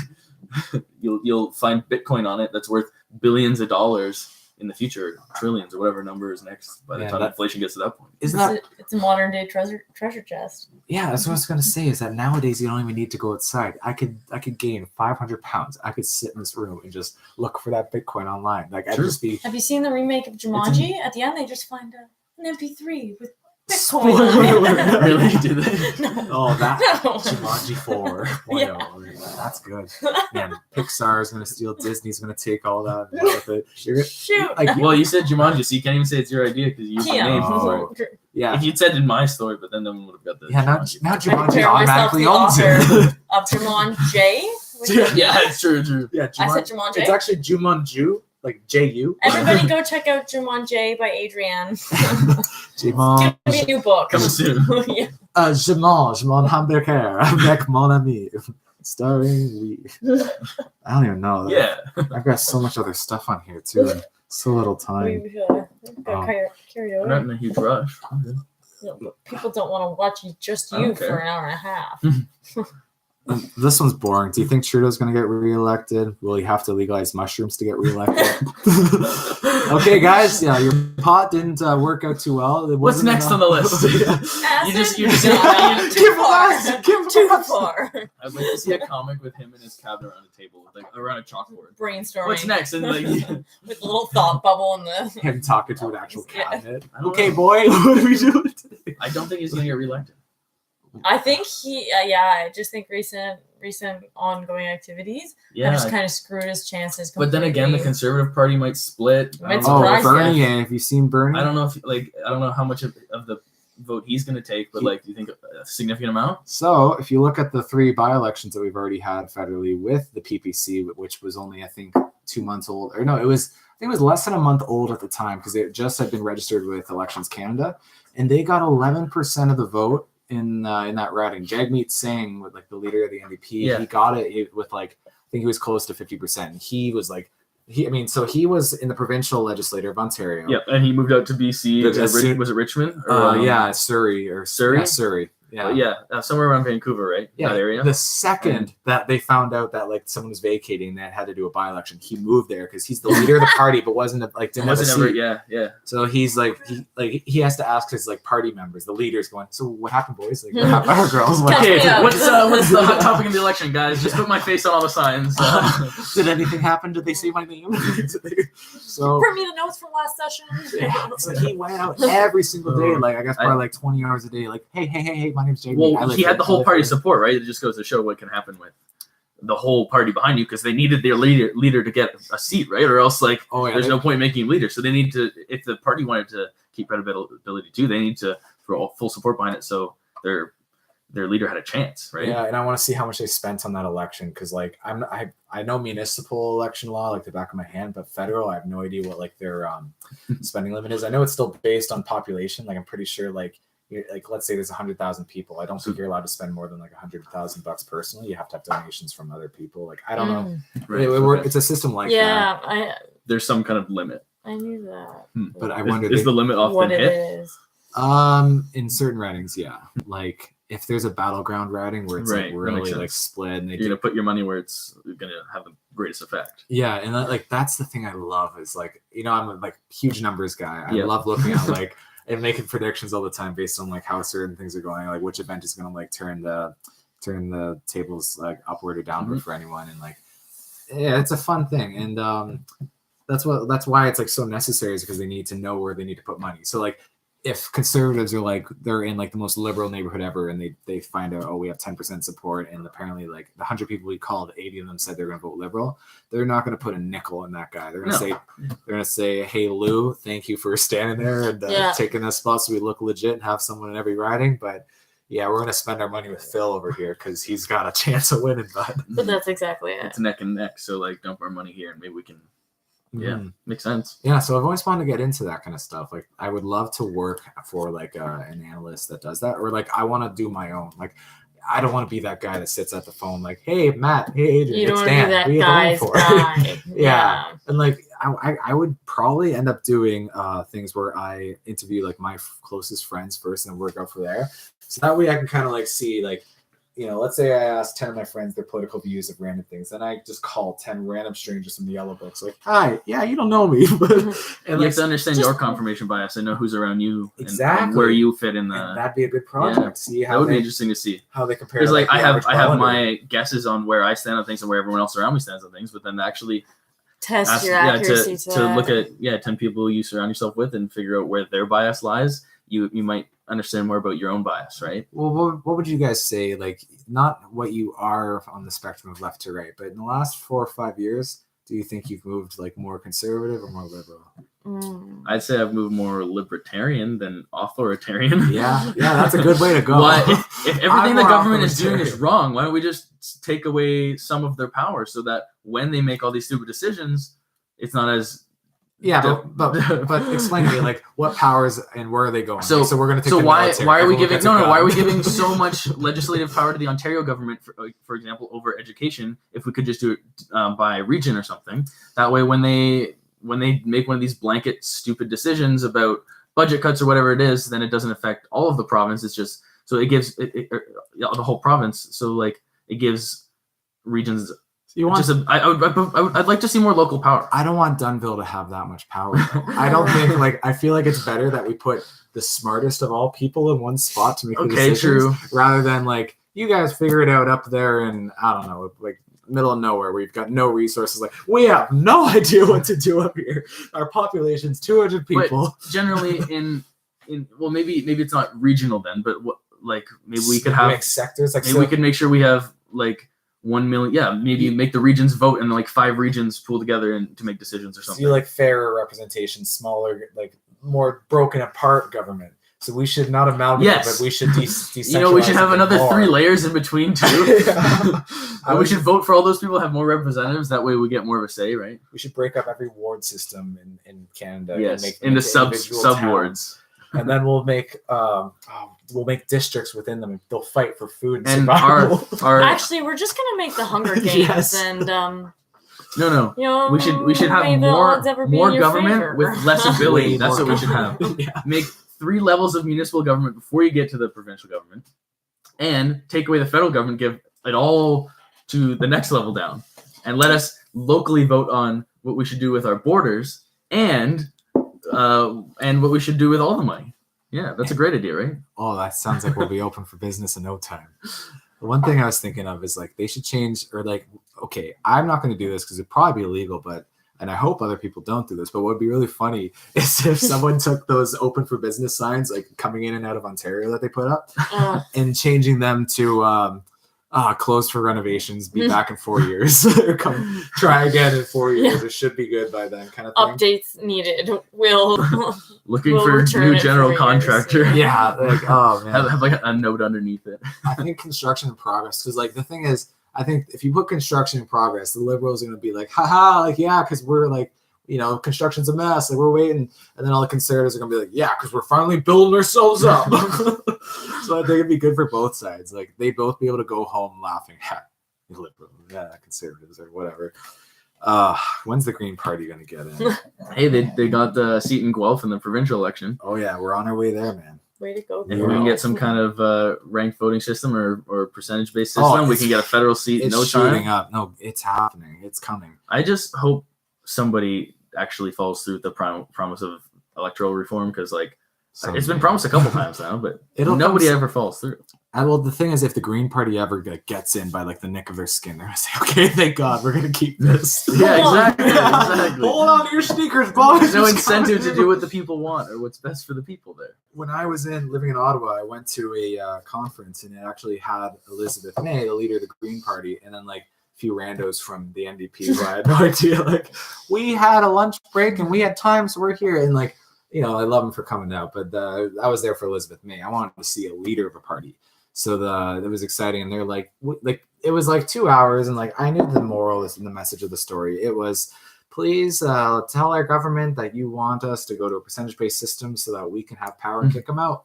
you'll find Bitcoin on it that's worth billions of dollars in the future, trillions or whatever number is next by the time inflation gets to that point. It's a modern day treasure chest. Yeah, that's what I was gonna say. Is that nowadays you don't even need to go outside. I could gain 500 pounds. I could sit in this room and just look for that Bitcoin online. Like I'd just be. Have you seen the remake of Jumanji? At the end, they just find an MP3 with Bitcoin. Really? Do they? No. Oh, that No. Jumanji 4. Yeah. That's good. Man, Pixar is gonna steal. Disney's gonna take all that. And with it. Shoot. Like, well, you said Jumanji, so you can't even say it's your idea because you used the name for it. Yeah. If you'd said in my story, but then no one would have got the. Yeah, now Jumanji automatically owns it. Of Jumanji. Yeah, it's true. Yeah, I said Jumanji. It's actually Jumanju, like J-U. Everybody go check out Jumanji by Adrienne. Jumanji. It's gonna be a new book. Coming soon. Yeah. Je mon hamburger avec mon ami. Starring we. I don't even know. Yeah. I've got so much other stuff on here too. And so little time. We've got carry over. We're not in a huge rush. People don't want to watch just you for an hour and a half. This one's boring. Do you think Trudeau's going to get reelected? Will he have to legalize mushrooms to get reelected? Okay, guys. Yeah, your pot didn't work out too well. What's next on the list? you just too far. I'd like to see a comic with him and his cabinet around a table, like around a chalkboard. Brainstorming. What's next? And like with a little thought bubble in the. Him talking to an actual cabinet. Okay, boy, what are we doing today? I don't think he's going to get reelected. I think I just think recent ongoing activities have just kind of screwed his chances completely. But then again, the Conservative Party might split. Bernie, have you seen Bernie? I don't know how much of the vote he's going to take, but like, do you think a significant amount? So if you look at the 3 by-elections that we've already had federally with the PPC, which was only, I think, 2 months old, or no, it was less than a month old at the time because it just had been registered with Elections Canada, and they got 11% of the vote in that riding. Jagmeet Singh, with like the leader of the NDP, he got it with like, I think he was close to 50%. He was like, so he was in the provincial legislature of Ontario. Yep, and he moved out to BC. Was it Richmond? Or, Surrey. Surrey? Yeah, Surrey. Somewhere around Vancouver, right? Yeah, that area. The second that they found out that like someone was vacating, that had to do a by-election, he moved there because he's the leader of the party, but didn't have a seat. Yeah. So he's like, he has to ask his like party members, the leaders, going, so what happened, boys? Like, what happened, our girls? Like, what's the hot topic of the election, guys? Just put my face on all the signs. Did anything happen? Did they say my name? So bring me the notes from last session. Yeah, so he went out every single day, like I guess probably like 20 hours a day, like, hey, my name's Jamie. Well, he had the whole party support, right? It just goes to show what can happen with the whole party behind you, because they needed their leader to get a seat, right? Or else, like, there's no point making him leader. So they need to, if the party wanted to keep credibility too, they need to throw full support behind it, so their leader had a chance, right? Yeah, and I want to see how much they spent on that election, because like I know municipal election law like the back of my hand, but federal, I have no idea what like their spending limit is. I know it's still based on population. Like I'm pretty sure like let's say there's 100,000 people. I don't think you're allowed to spend more than like $100,000 personally. You have to have donations from other people. Like I don't know. Right. It's a system like that. Yeah, there's some kind of limit. I knew that. But I wonder is the limit often what hit? It is. In certain ridings, yeah. Like if there's a battleground riding where it's like really like split, and you're gonna put your money where it's gonna have the greatest effect. Yeah, and like that's the thing I love is like, you know, I'm a like huge numbers guy. I love looking at like and making predictions all the time based on like how certain things are going, like which event is gonna like turn the tables like upward or downward for anyone, and like it's a fun thing, and that's why it's like so necessary, is because they need to know where they need to put money. So like if conservatives are like they're in like the most liberal neighborhood ever, and they find out, oh, we have 10% support, and apparently like the 100 people we called, 80 of them said they're going to vote liberal, they're not going to put a nickel in that guy. They're going to say, hey Lou, thank you for standing there and taking that spot so we look legit and have someone in every riding, but yeah, we're going to spend our money with Phil over here because he's got a chance of winning. But that's exactly it. It's neck and neck, so like dump our money here and maybe we can. Yeah, makes sense. Yeah, so I've always wanted to get into that kind of stuff. Like, I would love to work for like an analyst that does that, or like I want to do my own. Like, I don't want to be that guy that sits at the phone like, "Hey, Matt, hey, Adrienne, you don't it's want Dan. to be that guy's guy." Yeah, and like I would probably end up doing things where I interview like my closest friends first and work out from there. So that way I can kind of like see like, you know, let's say I ask 10 of my friends their political views of random things, and I just call 10 random strangers from the yellow books, like, hi, yeah, you don't know me. And you have to understand your confirmation bias and know who's around you and where you fit in the. And that'd be a good project. Yeah. See how that would be interesting to see how they compare. Because like I have my guesses on where I stand on things and where everyone else around me stands on things, but then actually test your accuracy to look at 10 people you surround yourself with and figure out where their bias lies. You might understand more about your own bias, right? Well, what would you guys say, like, not what you are on the spectrum of left to right, but in the last 4 or 5 years, do you think you've moved like more conservative or more liberal? I'd say I've moved more libertarian than authoritarian. Yeah, that's a good way to go. If everything the government is doing is wrong, why don't we just take away some of their power so that when they make all these stupid decisions, it's not as but explain to me, like, what powers and where are they going? So we're going to take. So why are we giving why are we giving so much legislative power to the Ontario government, for example, over education? If we could just do it by region or something, that way when they make one of these blanket stupid decisions about budget cuts or whatever it is, then it doesn't affect all of the province. It's just so it gives the whole province. So like it gives regions. I'd like to see more local power. I don't want Dunnville to have that much power. I don't think I feel like it's better that we put the smartest of all people in one spot to make the decisions, rather than like you guys figure it out up there in, I don't know, like middle of nowhere where you've got no resources. Like, we have no idea what to do up here. Our population's 200 people. But generally in well, maybe it's not regional then, but maybe we could have sectors. Like, maybe we could make sure we have like 1 million. Yeah, maybe make the regions vote and like 5 regions pool together and to make decisions or something. So you like fairer representation, smaller, like more broken apart government. So we should not amalgamate, but we should decentralize. We should have another 3 layers in between too. We should vote for all those people, have more representatives. That way we get more of a say, right? We should break up every ward system in Canada. Yes, and make into sub wards. And then we'll make districts within them, and they'll fight for food and survival. Actually, we're just gonna make the Hunger Games, and no. You know, we should have more government with less ability. That's what we should have. Make 3 levels of municipal government before you get to the provincial government, and take away the federal government, give it all to the next level down, and let us locally vote on what we should do with our borders and what we should do with all the money. Yeah, that's a great idea, right? Oh, that sounds like we'll be open for business in no time. The one thing I was thinking of is like they should change, or like, okay, I'm not going to do this because it'd probably be illegal, and I hope other people don't do this, but what would be really funny is if someone took those open for business signs, like coming in and out of Ontario that they put up, and changing them to closed for renovations, be back in 4 years, or come try again in 4 years. It should be good by then, kind of thing. Updates needed. We'll looking for new general contractor. Yeah, like, oh man, have like a note underneath it. I think construction in progress, because like the thing is, I think if you put construction in progress, the Liberals are going to be like, haha, like, yeah, because we're like, you know, construction's a mess, like we're waiting, and then all the Conservatives are going to be like, yeah, because we're finally building ourselves up. So I think it'd be good for both sides. Like they both be able to go home laughing at Liberals, Conservatives, or whatever. When's the Green Party going to get in? Hey, they got the seat in Guelph in the provincial election. Oh, yeah. We're on our way there, man. Way to go. If we can get some kind of ranked voting system or percentage-based system, we can get a federal seat in no time. Shooting up. No, it's happening. It's coming. I just hope somebody actually follows through with the promise of electoral reform, because it's been promised a couple times now, but nobody ever follows through. Well, the thing is, if the Green Party ever gets in by the nick of their skin, they're gonna say, "Okay, thank God, we're gonna keep this." Yeah, exactly. Hold on to your sneakers, boys. There's no incentive to do what the people want or what's best for the people there. When I was living in Ottawa, I went to a conference, and it actually had Elizabeth May, the leader of the Green Party, and then a few randos from the NDP who I had no idea. We had a lunch break and we had time, so we're here. And I love them for coming out, but I was there for Elizabeth May. I wanted to see a leader of a party. So it was exciting, and they're it was 2 hours, and I knew the moral and the message of the story. It was, please tell our government that you want us to go to a percentage-based system so that we can have power and kick them out.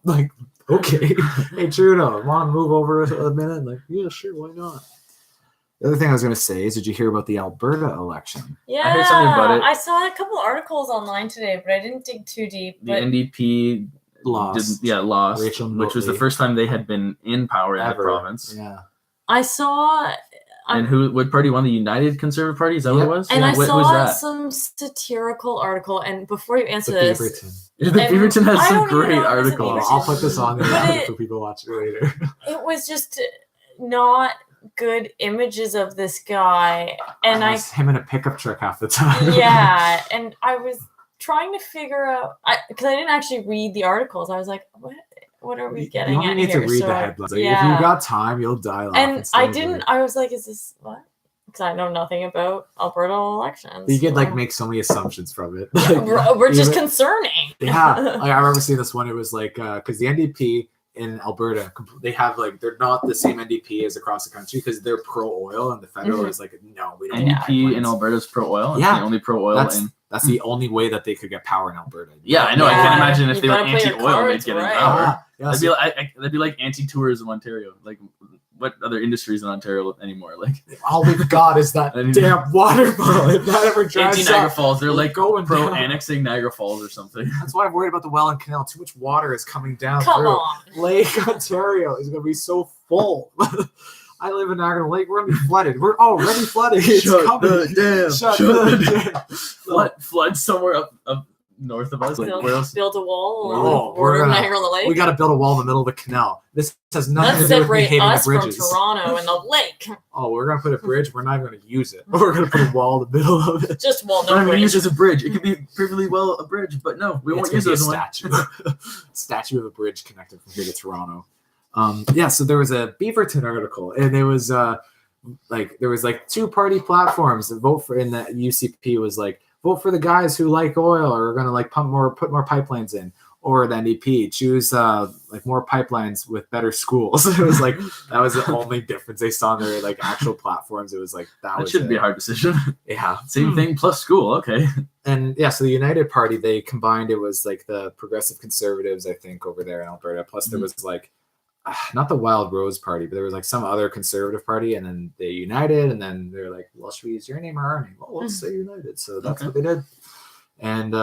Okay, hey Trudeau, want to move over a minute? Yeah, sure, why not? The other thing I was going to say is, did you hear about the Alberta election? Yeah, I heard something about it. I saw a couple articles online today, but I didn't dig too deep. The NDP lost, which was the first time they had been in power in the province. Yeah, I saw. And what party won? The United Conservative Party? Is that what it was? And I saw some satirical article. And before you answer this, the Beaverton has some great articles. I'll put this on there for people watching later. It was just not good images of this guy, and him in a pickup truck half the time. Yeah, and I was trying to figure out because I didn't actually read the articles. I was like, what are we getting at here? You need to read the headlines. If you got time, you'll die laughing. And I didn't. I was like, is this what? Because I know nothing about Alberta elections. You could make so many assumptions from it. We're just concerning. Yeah, I remember seeing this one. It was because the NDP in Alberta, they have they're not the same NDP as across the country, because they're pro oil, and the federal is no, we don't. NDP in Alberta is pro oil. Yeah, the only pro oil. That's the only way that they could get power in Alberta. Yeah, I know. Yeah. I can't imagine if they were anti-oil, they'd get in power. That'd be like anti-tourism Ontario. What other industries in Ontario anymore? All we've got is that damn waterfall. If that ever dries Anti-Niagara Falls. They're pro-annexing Niagara Falls or something. That's why I'm worried about the Welland Canal. Too much water is coming down through. Lake Ontario is going to be so full. I live in Niagara-on-the-Lake. We're going to be flooded. We're already flooded. Shut the dam. Flood somewhere up north of us. Build a wall. We're Niagara-on-the-Lake. We got to build a wall in the middle of the canal. This has nothing to do with me hating the bridges. From Toronto and the lake. Oh, we're going to put a bridge. We're not going to use it. We're going to put a wall in the middle of it. Just wall, no bridge. We're going to use it as a bridge. It could be perfectly well a bridge, but no, we won't use it as a statue. Statue of a bridge connected from here to Toronto. So there was a Beaverton article, and it was there was 2-party platforms. The vote for in the UCP was vote for the guys who like oil, or are going to put more pipelines in, or the NDP choose more pipelines with better schools. It was that was the only difference they saw in their actual platforms. It was that shouldn't be a hard decision. Yeah, same thing plus school. Okay. And so the United Party, they combined. It was the Progressive Conservatives, I think, over there in Alberta. Plus there was not the Wild Rose Party, but there was some other conservative party, and then they united, and then they're well, should we use your name or our name? Well, let's say United. So that's what they did. And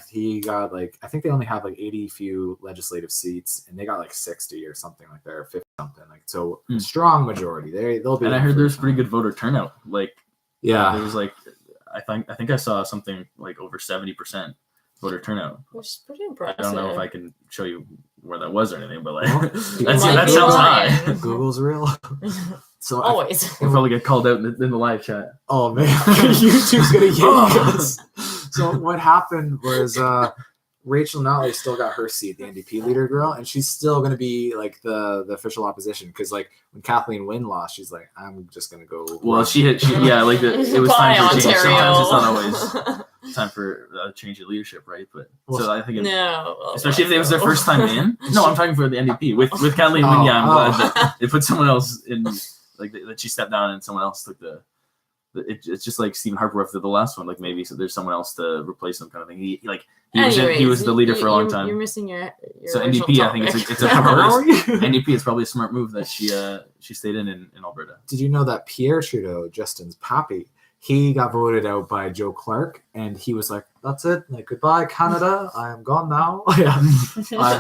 he got I think they only have 80 few legislative seats, and they got 60 or something like that, or 50 something. So strong majority. They'll be. And I heard there's pretty good voter turnout. Yeah, there was I think I saw something over 70% voter turnout, which is pretty impressive. I don't know if I can show you where that was or anything, but that sounds high. Google's real. So always. We'll probably get called out in the live chat. Oh man, YouTube's gonna yank us. So what happened was Rachel Notley still got her seat, the NDP leader girl, and she's still going to be the official opposition, because when Kathleen Wynne lost, she's I'm just going to go. Well, it was time for change. Sometimes it's not always time for a change of leadership, right? But so I think especially if it was their first time in. No, I'm talking for the NDP with Kathleen Wynne. Yeah, I'm glad that they put someone else in, that she stepped down and someone else took the. It's just like Stephen Harper after the last one. Maybe there's someone else to replace him, kind of thing. He was the leader for a long time. You're missing your so NDP. Topic. I think it's a NDP is probably a smart move that she stayed in Alberta. Did you know that Pierre Trudeau, Justin's pappy, he got voted out by Joe Clark, and he was like, "That's it, like goodbye, Canada. I am gone now." Yeah,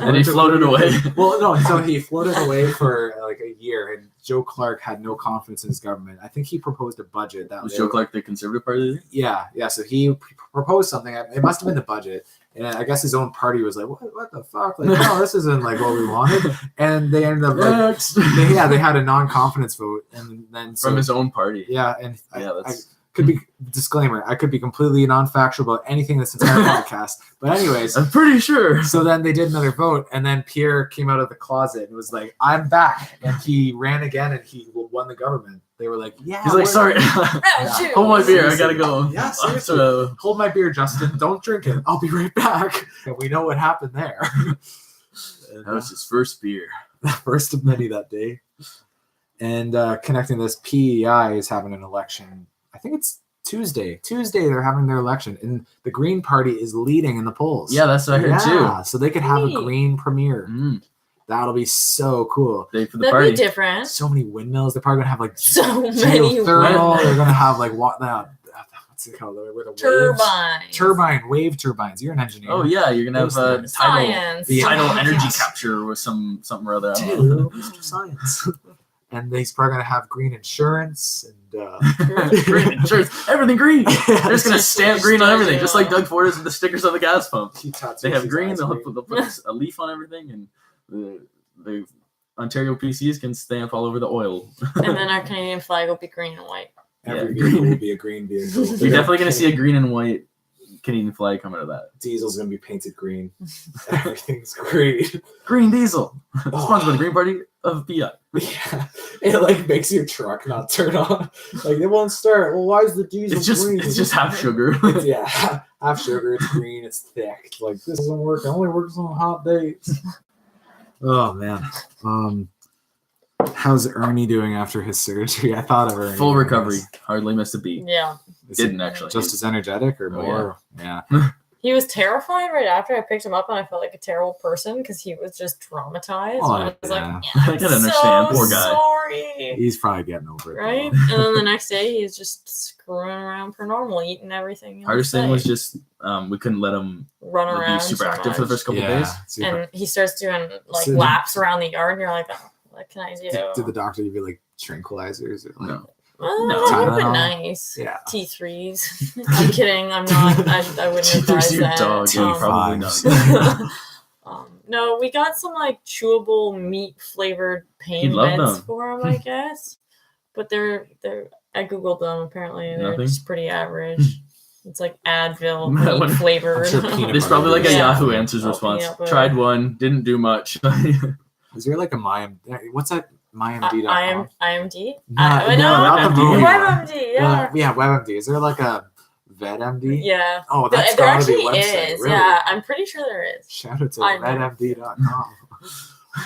and he floated away. Well, no, so he floated away for like a year, and Joe Clark had no confidence in his government. I think he proposed a budget that was Joe Clark the Conservative Party? Yeah. So he proposed something. It must have been the budget, and I guess his own party was like, "What the fuck? Like, no, this isn't like what we wanted." And they ended up like, they had a non-confidence vote, and then from his own party. Yeah, and I could be disclaimer. I could be completely non-factual about anything this entire podcast, but anyways, I'm pretty sure. So then they did another vote, and then Pierre came out of the closet and was like, "I'm back," and he ran again, and he won the government. They were like, "Yeah." He's like, "Sorry, hold my beer. I gotta go." Yeah, seriously. Hold my beer, Justin. Don't drink it. I'll be right back. And we know what happened there. That was his first beer, first of many that day. And connecting this, PEI is having an election. I think it's Tuesday. They're having their election, and the Green Party is leading in the polls. Yeah, that's what I heard too. So they could have a Green premier. That'll be so cool. For the That'd party. be different. So many windmills. They're probably gonna have like so many geothermal. They're gonna have like what's it called? Wave turbines. You're an engineer. Oh yeah, you're gonna have tidal energy capture with something or other. Mr. Science. And he's probably gonna have green insurance and green insurance, everything green. They're just gonna stamp green on everything, just like Doug Ford is with the stickers on the gas pump. They have green. They'll put a leaf on everything, and the Ontario PCs can stamp all over the oil. And then our Canadian flag will be green and white. Every vehicle will be a green vehicle. You're definitely gonna see a green and white Canadian flag coming out of that. Diesel's gonna be painted green. Everything's green. Green diesel. Sponsored by the Green Party of PI. Yeah. It like makes your truck not turn on. Like it won't start. Well, why is the diesel green? It's just half sugar. Half sugar, it's green, it's thick. Like this doesn't work. It only works on hot days. Oh man. How's Ernie doing after his surgery? I thought of Ernie. Full recovery. Hardly missed a beat. Yeah. Didn't actually. Just as energetic or more? Yeah. He was terrified right after I picked him up, and I felt like a terrible person because he was just traumatized. Oh, I was like, I can understand. Poor guy. Sorry. He's probably getting over it. Right? And then the next day, he's just screwing around per normal, eating everything. Hardest thing was just we couldn't let him run around. Be super active for the first couple of days. And he starts doing like laps around the yard, and you're like, oh, what can I do? Did the doctor give you like tranquilizers? Or, like, no. That would have been nice. Yeah. T3s. I'm kidding. I'm not. I wouldn't advise that. Dog, probably not. No, we got some like chewable meat flavored pain meds for him, I guess. But they're. I googled them. Apparently, they're just pretty average. It's like Advil meat flavored. There's probably like a Yahoo Answers response. Tried one, didn't do much. Is there like a what's that? MyMD.com. IMD? Not the movie. WebMD, yeah. Yeah, WebMD. Is there like a VetMD? Yeah. Oh, that's there gotta actually be a website. is. Really? Yeah, I'm pretty sure there is. Shout out to VetMD.com.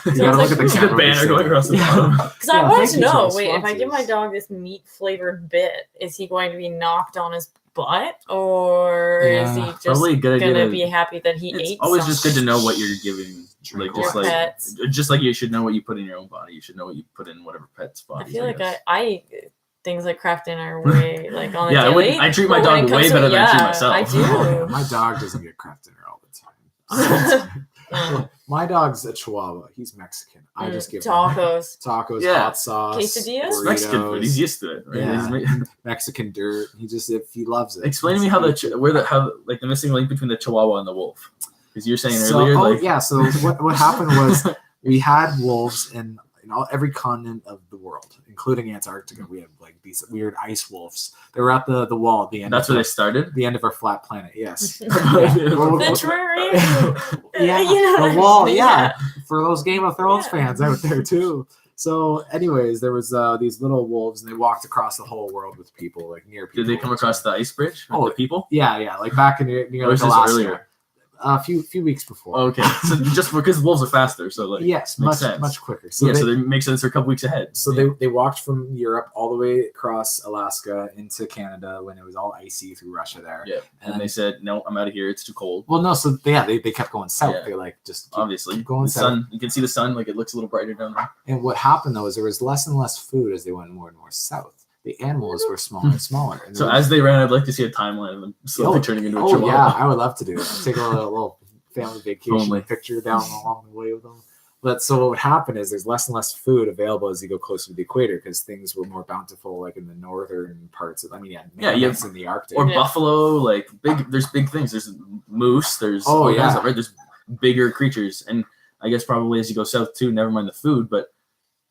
You gotta look at the banner going across the bottom. Because I wanted to know, if I give my dog this meat flavored bit, is he going to be knocked on his butt, or is he just gonna be happy that he ate? It's always just good to know what you're giving. Just like you should know what you put in your own body, you should know what you put in whatever pet's body. I feel like I eat things like craft dinner way like on a daily. I treat my dog way better than I treat myself. I do. My dog doesn't get craft dinner all the time. My dog's a Chihuahua. He's Mexican. I just give tacos, hot sauce, quesadillas. It's Mexican food. He's used to it. Right? Yeah. Mexican dirt. He loves it. Explain to me how the missing link between the Chihuahua and the wolf. Because you're saying earlier, So what happened was we had wolves in every continent of the world, including Antarctica. We have like these weird ice wolves. They were at the wall at the end. That's where they started. The end of our flat planet. Yes. The the wall. Yeah, for those Game of Thrones fans out there too. So, anyways, there was these little wolves, and they walked across the whole world with people, like near people. Did they come across the ice bridge? The people? Yeah, like back in near like Alaska. A few weeks before. Okay, so just because wolves are faster, so like yes, much quicker. So they make sense. They're a couple weeks ahead. So they walked from Europe all the way across Alaska into Canada when it was all icy through Russia there. Yeah, and they said, "No, I'm out of here. It's too cold." Well, no, so they kept going south. Yeah. They like just obviously going the south. Sun. You can see the sun, like it looks a little brighter down there. And what happened though is there was less and less food as they went more and more south. the animals were smaller and smaller. And so as they ran, I'd like to see a timeline of them slowly turning into a chihuahua. Yeah, I would love to do it. Take a little family vacation picture down along the way with them. But so what would happen is there's less and less food available as you go closer to the equator because things were more bountiful, like in the northern parts of. You have in the Arctic or buffalo, like big. There's big things. There's moose. There's right. There's bigger creatures, and I guess probably as you go south too. Never mind the food, but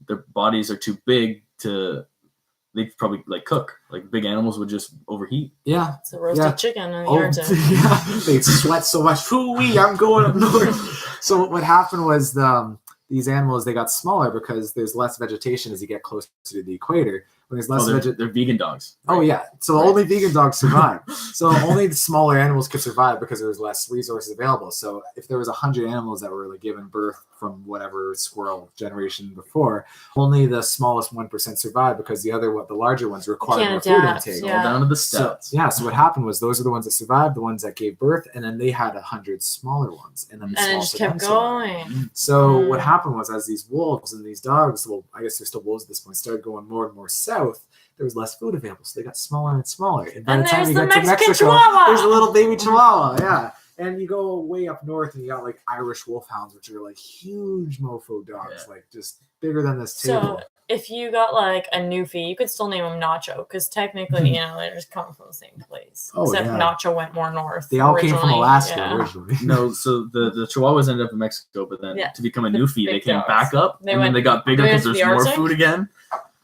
their bodies are too big to. They'd probably cook. Like big animals would just overheat. Yeah, it's a roasted chicken in the Arctic. They'd sweat so much. I'm going up north. So what happened was these animals, they got smaller because there's less vegetation as you get closer to the equator. When there's less they're vegan dogs. Right? Oh yeah, so only vegan dogs survive. So only the smaller animals could survive because there was less resources available. So if there was 100 animals that were given birth from whatever squirrel generation before, only the smallest 1% survived because the larger ones required more food intake. All down to the stats. So what happened was those are the ones that survived, the ones that gave birth, and then they had 100 smaller ones, and then it just kept going. So what happened was as these wolves and these dogs, well, I guess they're still wolves at this point, started going more and more south. There was less food available, so they got smaller and smaller. And by the time you get to Mexico, Chihuahua. There's a little baby Chihuahua, yeah. And you go way up north, and you got Irish wolfhounds, which are huge mofo dogs, just bigger than this table. So if you got a Newfie, you could still name him Nacho, because technically, they're just coming from the same place. Except Nacho went more north. They all came from Alaska originally. No, so the Chihuahuas ended up in Mexico, but then to become a Newfie, they came back up, and then they got bigger because there's more food again.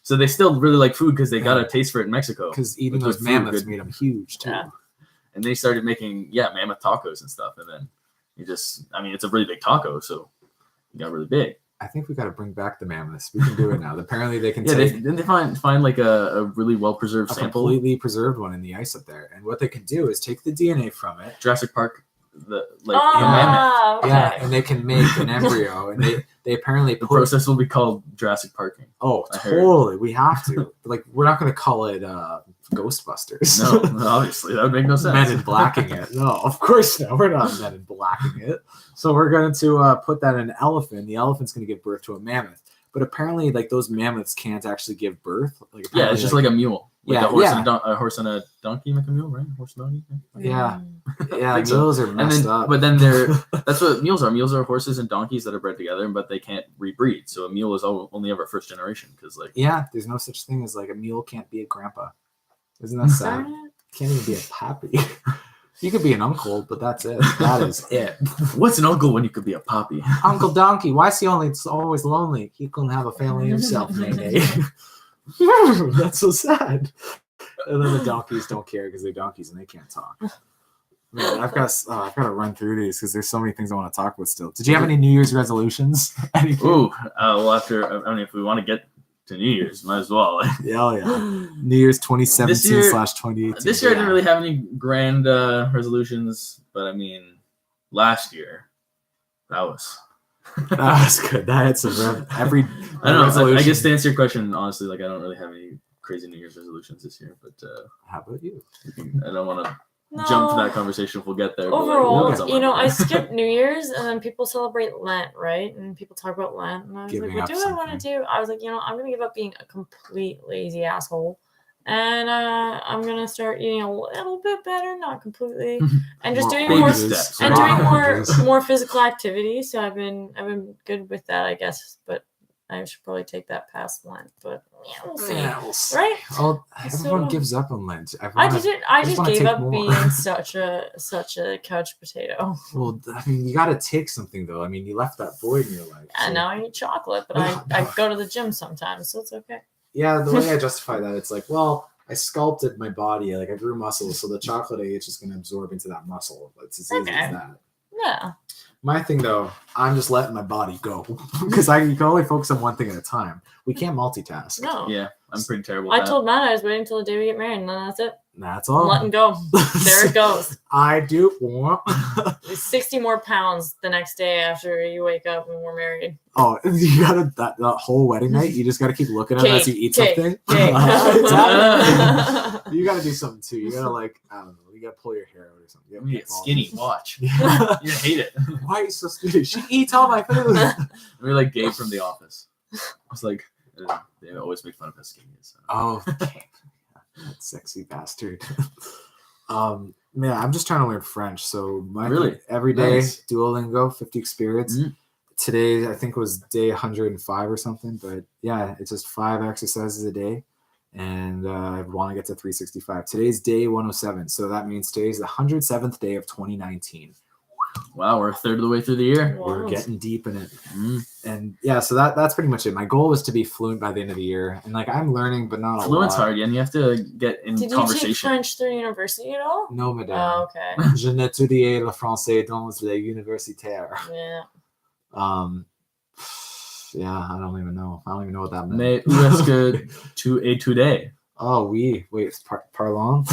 So they still really like food because they got a taste for it in Mexico. Because eating those mammoths made them huge too. Yeah. And they started making mammoth tacos and stuff. And then it's a really big taco, so it got really big. I think we got to bring back the mammoths. We can do it now. Apparently they can. Didn't they find a really well preserved sample, completely preserved one in the ice up there. And what they can do is take the DNA from it. Jurassic Park. Mammoth. Okay. Yeah, and they can make an embryo, and they apparently the process will be called Jurassic Parking. Oh, totally. We have to. We're not going to call it Ghostbusters. No, obviously that would make no sense. Men in Blacking it. No, of course not. We're not Men in Blacking it. So we're going to put that in an elephant. The elephant's going to give birth to a mammoth. But apparently, those mammoths can't actually give birth. It's just like a mule. A horse and a donkey make a mule, right? Horse and donkey. Yeah. Mules are messed up. But then that's what mules are. Mules are horses and donkeys that are bred together, but they can't rebreed. So a mule is only ever first generation because there's no such thing as a mule can't be a grandpa. Isn't that sad? Can't even be a pappy. You could be an uncle, but that's it. That is it. What's an uncle when you could be a poppy? Uncle Donkey. Why is he always lonely? He couldn't have a family himself, maybe. That's so sad. And then the donkeys don't care because they're donkeys and they can't talk. Man, I've got to run through these because there's so many things I want to talk about still. Did you have any New Year's resolutions? Ooh, if we want to get to New Year's, might as well. Yeah. New Year's 2017/2018. This year I didn't really have any grand resolutions, but last year that was good. That had some I don't know. I guess to answer your question, honestly, I don't really have any crazy New Year's resolutions this year. But how about you? I don't want to jump to that conversation if we'll get there. Overall, I skipped New Year's, and then people celebrate Lent, right? And people talk about Lent, and I was what do I want to do? I was I'm going to give up being a complete lazy asshole, and I'm going to start eating a little bit better, not completely, and just doing more physical activity. So I've been good with that, I guess, but I should probably take that past Lent, but we'll see. Right? Everyone gives up on Lent. I just gave up being such a couch potato. Well, you got to take something though. You left that void in your life. And now I eat chocolate, but I go to the gym sometimes, so it's okay. Yeah, the way I justify that, it's I sculpted my body, I grew muscles, so the chocolate I ate is just going to absorb into that muscle. It's as easy as that. Yeah. My thing, though, I'm just letting my body go because you can only focus on one thing at a time. We can't multitask. No. Yeah, I'm pretty terrible. I told Matt I was waiting until the day we get married, and then that's it. That's all. I'm letting go. There it goes. I do. 60 more pounds the next day after you wake up and we're married. Oh, you got that whole wedding night. You just got to keep looking at it as you eat something. You got to do something too. You got to I don't know. You got to pull your hair out or something. You get skinny. Watch. You hate it. Why are you so skinny? She eats all my food. We're like Gabe from The Office. It's They always make fun of us skinny. So. Oh, okay. That sexy bastard. Man, I'm just trying to learn French. So every day, Duolingo, 50 experience. Mm-hmm. Today, I think it was day 105 or something. But yeah, it's just 5 exercises a day. And I want to get to 365. Today's day 107. So that means today's the 107th day of 2019. Wow, we're a third of the way through the year. Wow. We're getting deep in it. And yeah, so that's pretty much it. My goal was to be fluent by the end of the year. And like I'm learning, but not a lot. Fluent's hard, and you have to get in conversation. Did you take French through university at all? No, madame. Oh, okay. Je n'étudiais le français dans les universitaires. Yeah. Yeah, I don't even know. I don't even know what that meant. Mais où est-ce que tu es today? Oh, oui. Wait, parlons.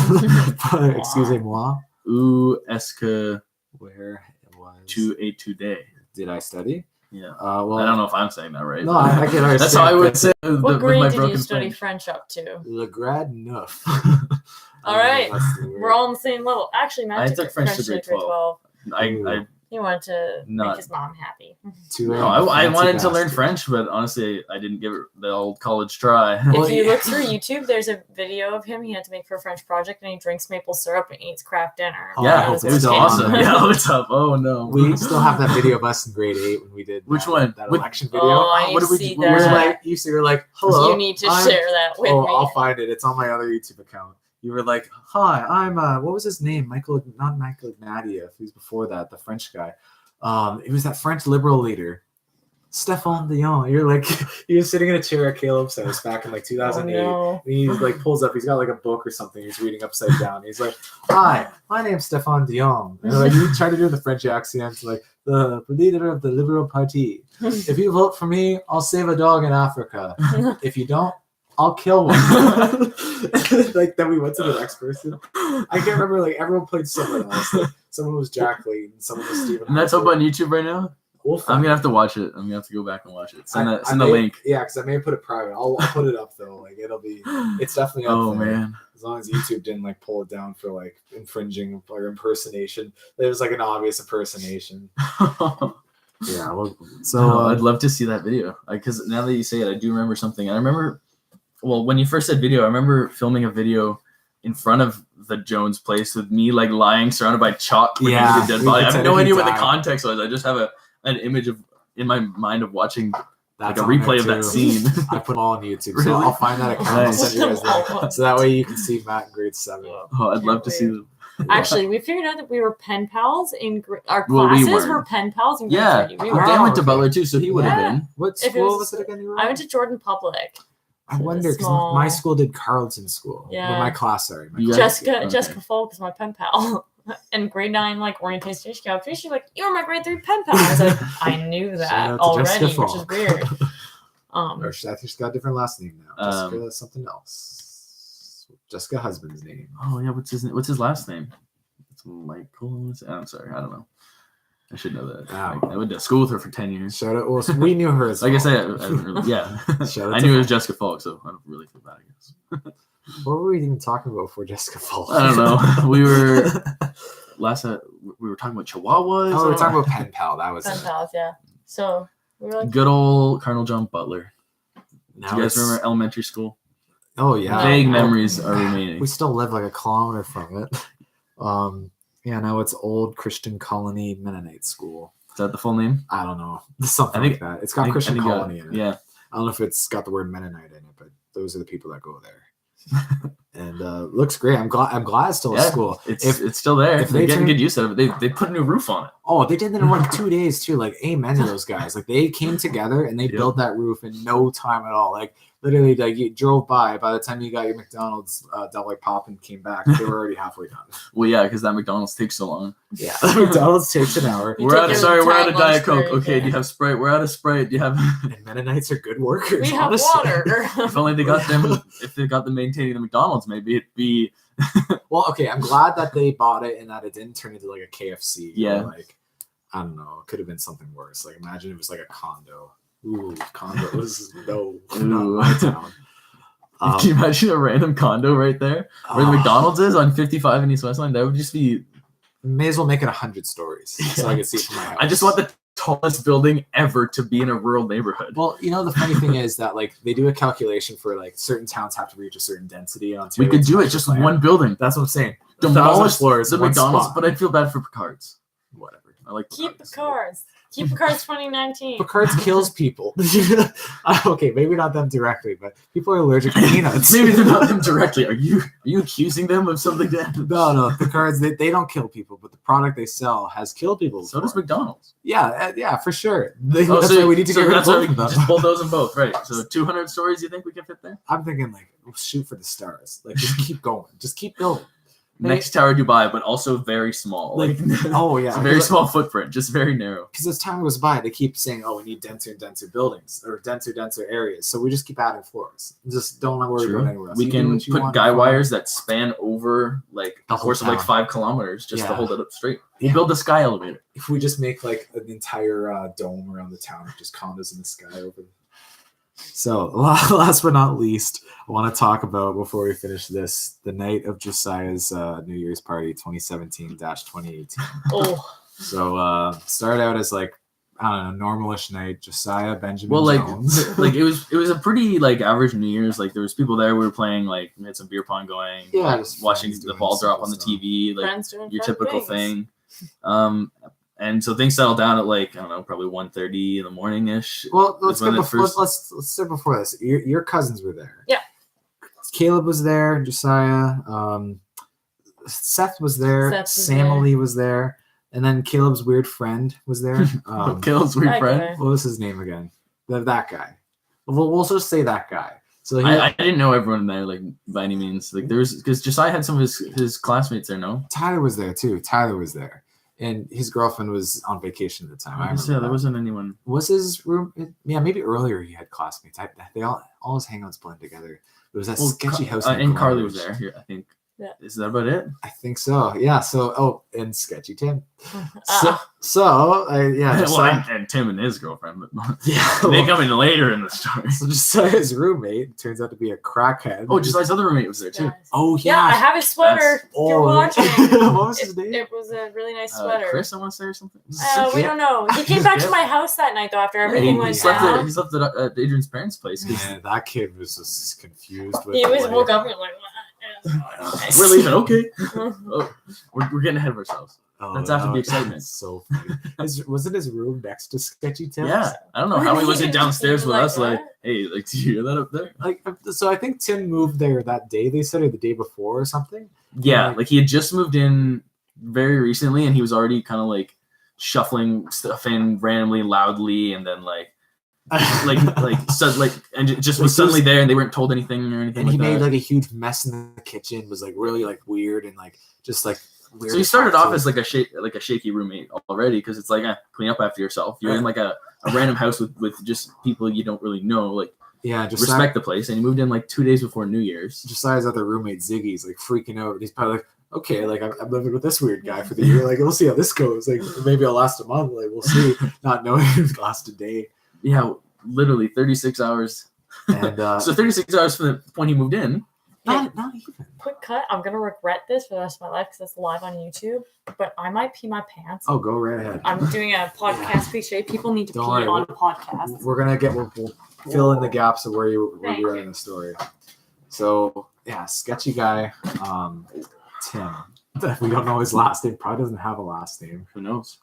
Excusez-moi. Où est-ce que where it was tu es today? Did I study? Yeah. Well, I don't know if I'm saying that right. No, I can understand. That's how I would say. What grade did you study French up to? Le grade 9. All right. We're all on the same level. Actually, Matt I took French to grade 12. He wanted to make his mom happy. I wanted to learn French, but honestly, I didn't give it the old college try. If you look through YouTube, there's a video of him. He had to make for a French project, and he drinks maple syrup and eats craft dinner. Yeah, it was awesome. Yeah, what's up? Oh no, we still have that video of us in grade 8 when we did which one? That election video. Oh, what did we see that? You were like, hello. You need to share that with me. I'll find it. It's on my other YouTube account. You were like, hi, I'm, what was his name? Not Michael Ignatieff. He was before that, the French guy. It was that French liberal leader, Stéphane Dion. You're like, he was sitting in a chair at Caleb's house back in like 2008. Oh, no. And he like pulls up, he's got like a book or something. He's reading upside down. He's like, hi, my name's Stéphane Dion. And like, you try to do the French accent, like, the leader of the Liberal Party. If you vote for me, I'll save a dog in Africa. If you don't, I'll kill one. Like then we went to the next person. I can't remember. Like everyone played someone else. Like, someone was Jack Layton. Someone was Stephen. And that's up on YouTube right now. I'm gonna have to watch it. I'm gonna have to go back and watch it. Send the link. Yeah, because I may have put it private. I'll put it up though. Like it'll be. It's definitely up. Oh there. Man! As long as YouTube didn't like pull it down for like infringing or impersonation. It was like an obvious impersonation. Yeah. Well, so I'd love to see that video. Because now that you say it, I do remember something. I remember. Well, when you first said video, I remember filming a video in front of the Jones place with me like lying surrounded by chalk. Yeah, dead body. I have no idea what the context was. I just have an image in my mind of watching like a replay of that scene. I put them all on YouTube, so I'll find that account. I'll send you guys that. So that way you can see Matt in grade 7. Oh, I'd love to see them. Actually, we figured out that we were pen pals in our classes were pen pals in grade 3. Dan went to Butler too, so he would have been. What school was it again? I went to Jordan Public. I wonder because my school did Carleton School. Yeah. Well, my class, sorry. Jessica Folk is my pen pal. And grade 9, like orientation, she's like, "You were my grade 3 pen pal." I was like, I knew that already, which is weird. Or I think she's got a different last name now. Jessica something else. Jessica husband's name. Oh yeah, what's his last name? It's Michael. I'm sorry, I don't know. I should know that. I went to school with her for 10 years. Shout out. Well, we knew her as well. Like I said, yeah. I knew it was Jessica Falk, so I don't really feel bad, I guess. What were we even talking about before Jessica Falk? I don't know. We were talking about Chihuahuas. Oh, we were talking about pen pal. That was pen pals, yeah. So we were like good old Colonel John Butler. Do you guys remember elementary school? Oh yeah. Vague memories are remaining. We still live like a kilometer from it. Yeah, now it's Old Christian Colony Mennonite School. Is that the full name? I don't know. Something like that. It's got Christian Colony in it. Yeah. I don't know if it's got the word Mennonite in it, but those are the people that go there. And looks great. I'm glad it's still a school. It's still there. If they're getting good use out of it. They put a new roof on it. Oh, they did that in like 2 days too. Like amen to those guys. Like they came together and they built that roof in no time at all. Like literally, like you drove by the time you got your McDonald's double pop and came back, they were already halfway done. Well, yeah, because that McDonald's takes so long. Yeah, McDonald's takes an hour. We're out of Diet Coke. Okay, do you have Sprite? We're out of Sprite. Do you have? And Mennonites are good workers. We have water. If only they got them. If they got them maintaining the McDonald's, maybe it'd be. Well, okay. I'm glad that they bought it and that it didn't turn into like a KFC. Yeah. Like I don't know. It could have been something worse. Like imagine it was like a condo. Ooh, condos. No, not my town. Can you imagine a random condo right there where the McDonald's is on 55 in East Westline? That would just be. May as well make it 100 stories so I can see it from my house. I just want the tallest building ever to be in a rural neighborhood. Well, the funny thing is that like they do a calculation for like certain towns have to reach a certain density. We could do it just with one building. That's what I'm saying. Demolish floors, the McDonald's, but I feel bad for Picards. Whatever. I like keep Picards. Keep Picards 2019. Picards kills people. Okay, maybe not them directly, but people are allergic to peanuts. Maybe they're not them directly. Are you accusing them of something? No. Picards they don't kill people, but the product they sell has killed people. So does McDonald's. Yeah, for sure. That's why we need to get rid of both of them. Just build those in both, right? So 200 stories. You think we can fit there? I'm thinking like we'll shoot for the stars. Like just keep going. Just keep building. Next tower Dubai, but also very small. Like oh yeah, it's a very small footprint, just very narrow. Because as time goes by, they keep saying, "Oh, we need denser and denser buildings or denser areas." So we just keep adding floors. Just don't worry about anywhere else. We can put guy wires that span over like the course of like 5 kilometers just to hold it up straight. We'll build the sky elevator. If we just make like an entire dome around the town, just condos in the sky over. So last but not least, I want to talk about, before we finish this, the night of Josiah's New Year's party 2017-2018. Oh. So started out as like, I don't know, normalish night. Josiah, Benjamin Jones. Like it was a pretty like average New Year's. Like there was people there. We were playing, like we had some beer pong going. Yeah, just watching the ball drop on the TV. Like your typical thing. And so things settled down at like, I don't know, probably 1:30 in the morning ish. Well, let's start before this. Your cousins were there. Yeah. Caleb was there. Josiah. Seth was there. Samily was there. And then Caleb's weird friend was there. Caleb's weird friend? What was his name again? That guy. We'll just say that guy. So I didn't know everyone there, like, by any means. Like, there was, because Josiah had some of his classmates there, no? Tyler was there, too. Tyler was there. And his girlfriend was on vacation at the time. There wasn't anyone. Was his room? Yeah, maybe earlier he had classmates. They all his hangouts blend together. It was that sketchy house. And Carly was there. Here, I think. Yeah. Is that about it? I think so. Yeah. So, and sketchy Tim. And Tim and his girlfriend. But yeah, they come in later in the story. So Josiah's roommate turns out to be a crackhead. Oh, Josiah's other roommate was there too. Yes. Oh yeah. Yeah, I have his sweater. If you're watching. What was his name? It was a really nice sweater. Chris, I want to say, or something. We don't know. He came back to my house that night though after everything went down. He slept at Adrian's parents' place. Man, that kid was just confused. He woke up and like. We're leaving. Okay. We're getting ahead of ourselves. That's after the excitement. So funny. Wasn't his room next to Sketchy Tim's? Yeah. I don't know how he wasn't downstairs with us. Like, hey, like, do you hear that up there? Like, so I think Tim moved there that day. They said, or the day before or something. Yeah, like he had just moved in very recently, and he was already kind of like shuffling stuff in randomly, loudly, and then like. And it just was suddenly there, and they weren't told anything or anything. And he made like a huge mess in the kitchen. Was like really like weird and like just like weird. So he started off as like a shaky roommate already, because it's like clean up after yourself. You're in like a random house with just people you don't really know. Like respect the place. And he moved in like 2 days before New Year's. Josiah's other roommate Ziggy's like freaking out. He's probably like, okay, like I'm living with this weird guy for the year. Like we'll see how this goes. Like maybe I'll last a month. Like we'll see. Not knowing it'll last a day. Yeah, literally 36 hours. And so 36 hours from the point he moved in. Not even. Quick cut. I'm going to regret this for the rest of my life because it's live on YouTube, but I might pee my pants. Oh, go right ahead. I'm doing a podcast cliche. People need to pee on podcasts. We're going to we'll fill in the gaps of where you were in the story. So, yeah, sketchy guy, Tim. We don't know his last name. Probably doesn't have a last name. Who knows?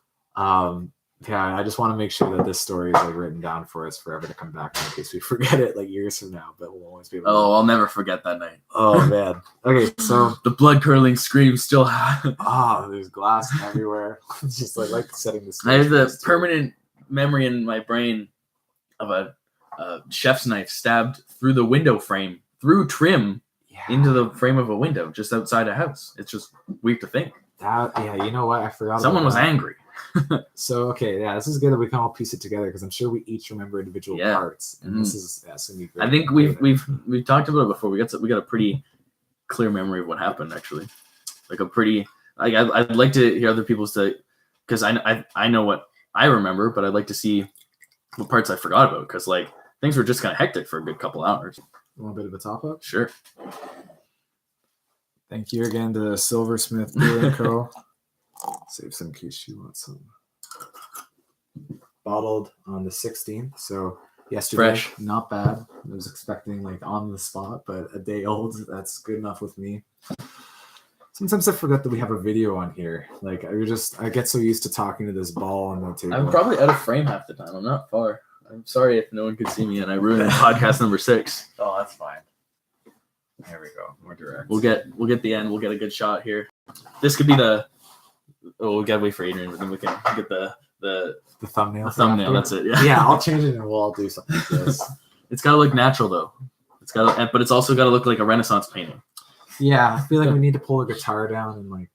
Yeah, I just want to make sure that this story is like written down for us forever to come back to in case we forget it like years from now. But we'll always be able to. I'll never forget that night. Oh man. Okay, so the blood curdling scream still. There's glass everywhere. It's just like setting the stage. I have the permanent memory in my brain of a chef's knife stabbed through the window frame, through trim, into the frame of a window just outside a house. It's just weird to think. You know what? I forgot. Someone was angry. So okay, this is good that we can all piece it together because I'm sure we each remember individual parts, and this is gonna be great. I think we've talked about it before. We got a pretty clear memory of what happened actually, like a pretty like I'd like to hear other people's because I know what I remember, but I'd like to see what parts I forgot about because like things were just kind of hectic for a good couple hours. You want a bit of a top up? Sure. Thank you again to Silversmith Beer & Co. Save some in case you want some. bottled on the 16th. So yesterday, Fresh. Not bad. I was expecting like on the spot, but a day old. That's good enough with me. Sometimes I forget that we have a video on here. Like I get so used to talking to this ball on the table. I'm probably out of frame half the time. I'm not far. I'm sorry if no one could see me and I ruined podcast number 6. Oh, that's fine. There we go. More direct. We'll get the end. We'll get a good shot here. This could be we gotta wait for Adrienne, but then we can get the thumbnail. The thumbnail. That's it. Yeah. Yeah, I'll change it and we'll all do something like this. It's gotta look natural though. But it's also gotta look like a Renaissance painting. Yeah, I feel like we need to pull a guitar down and like,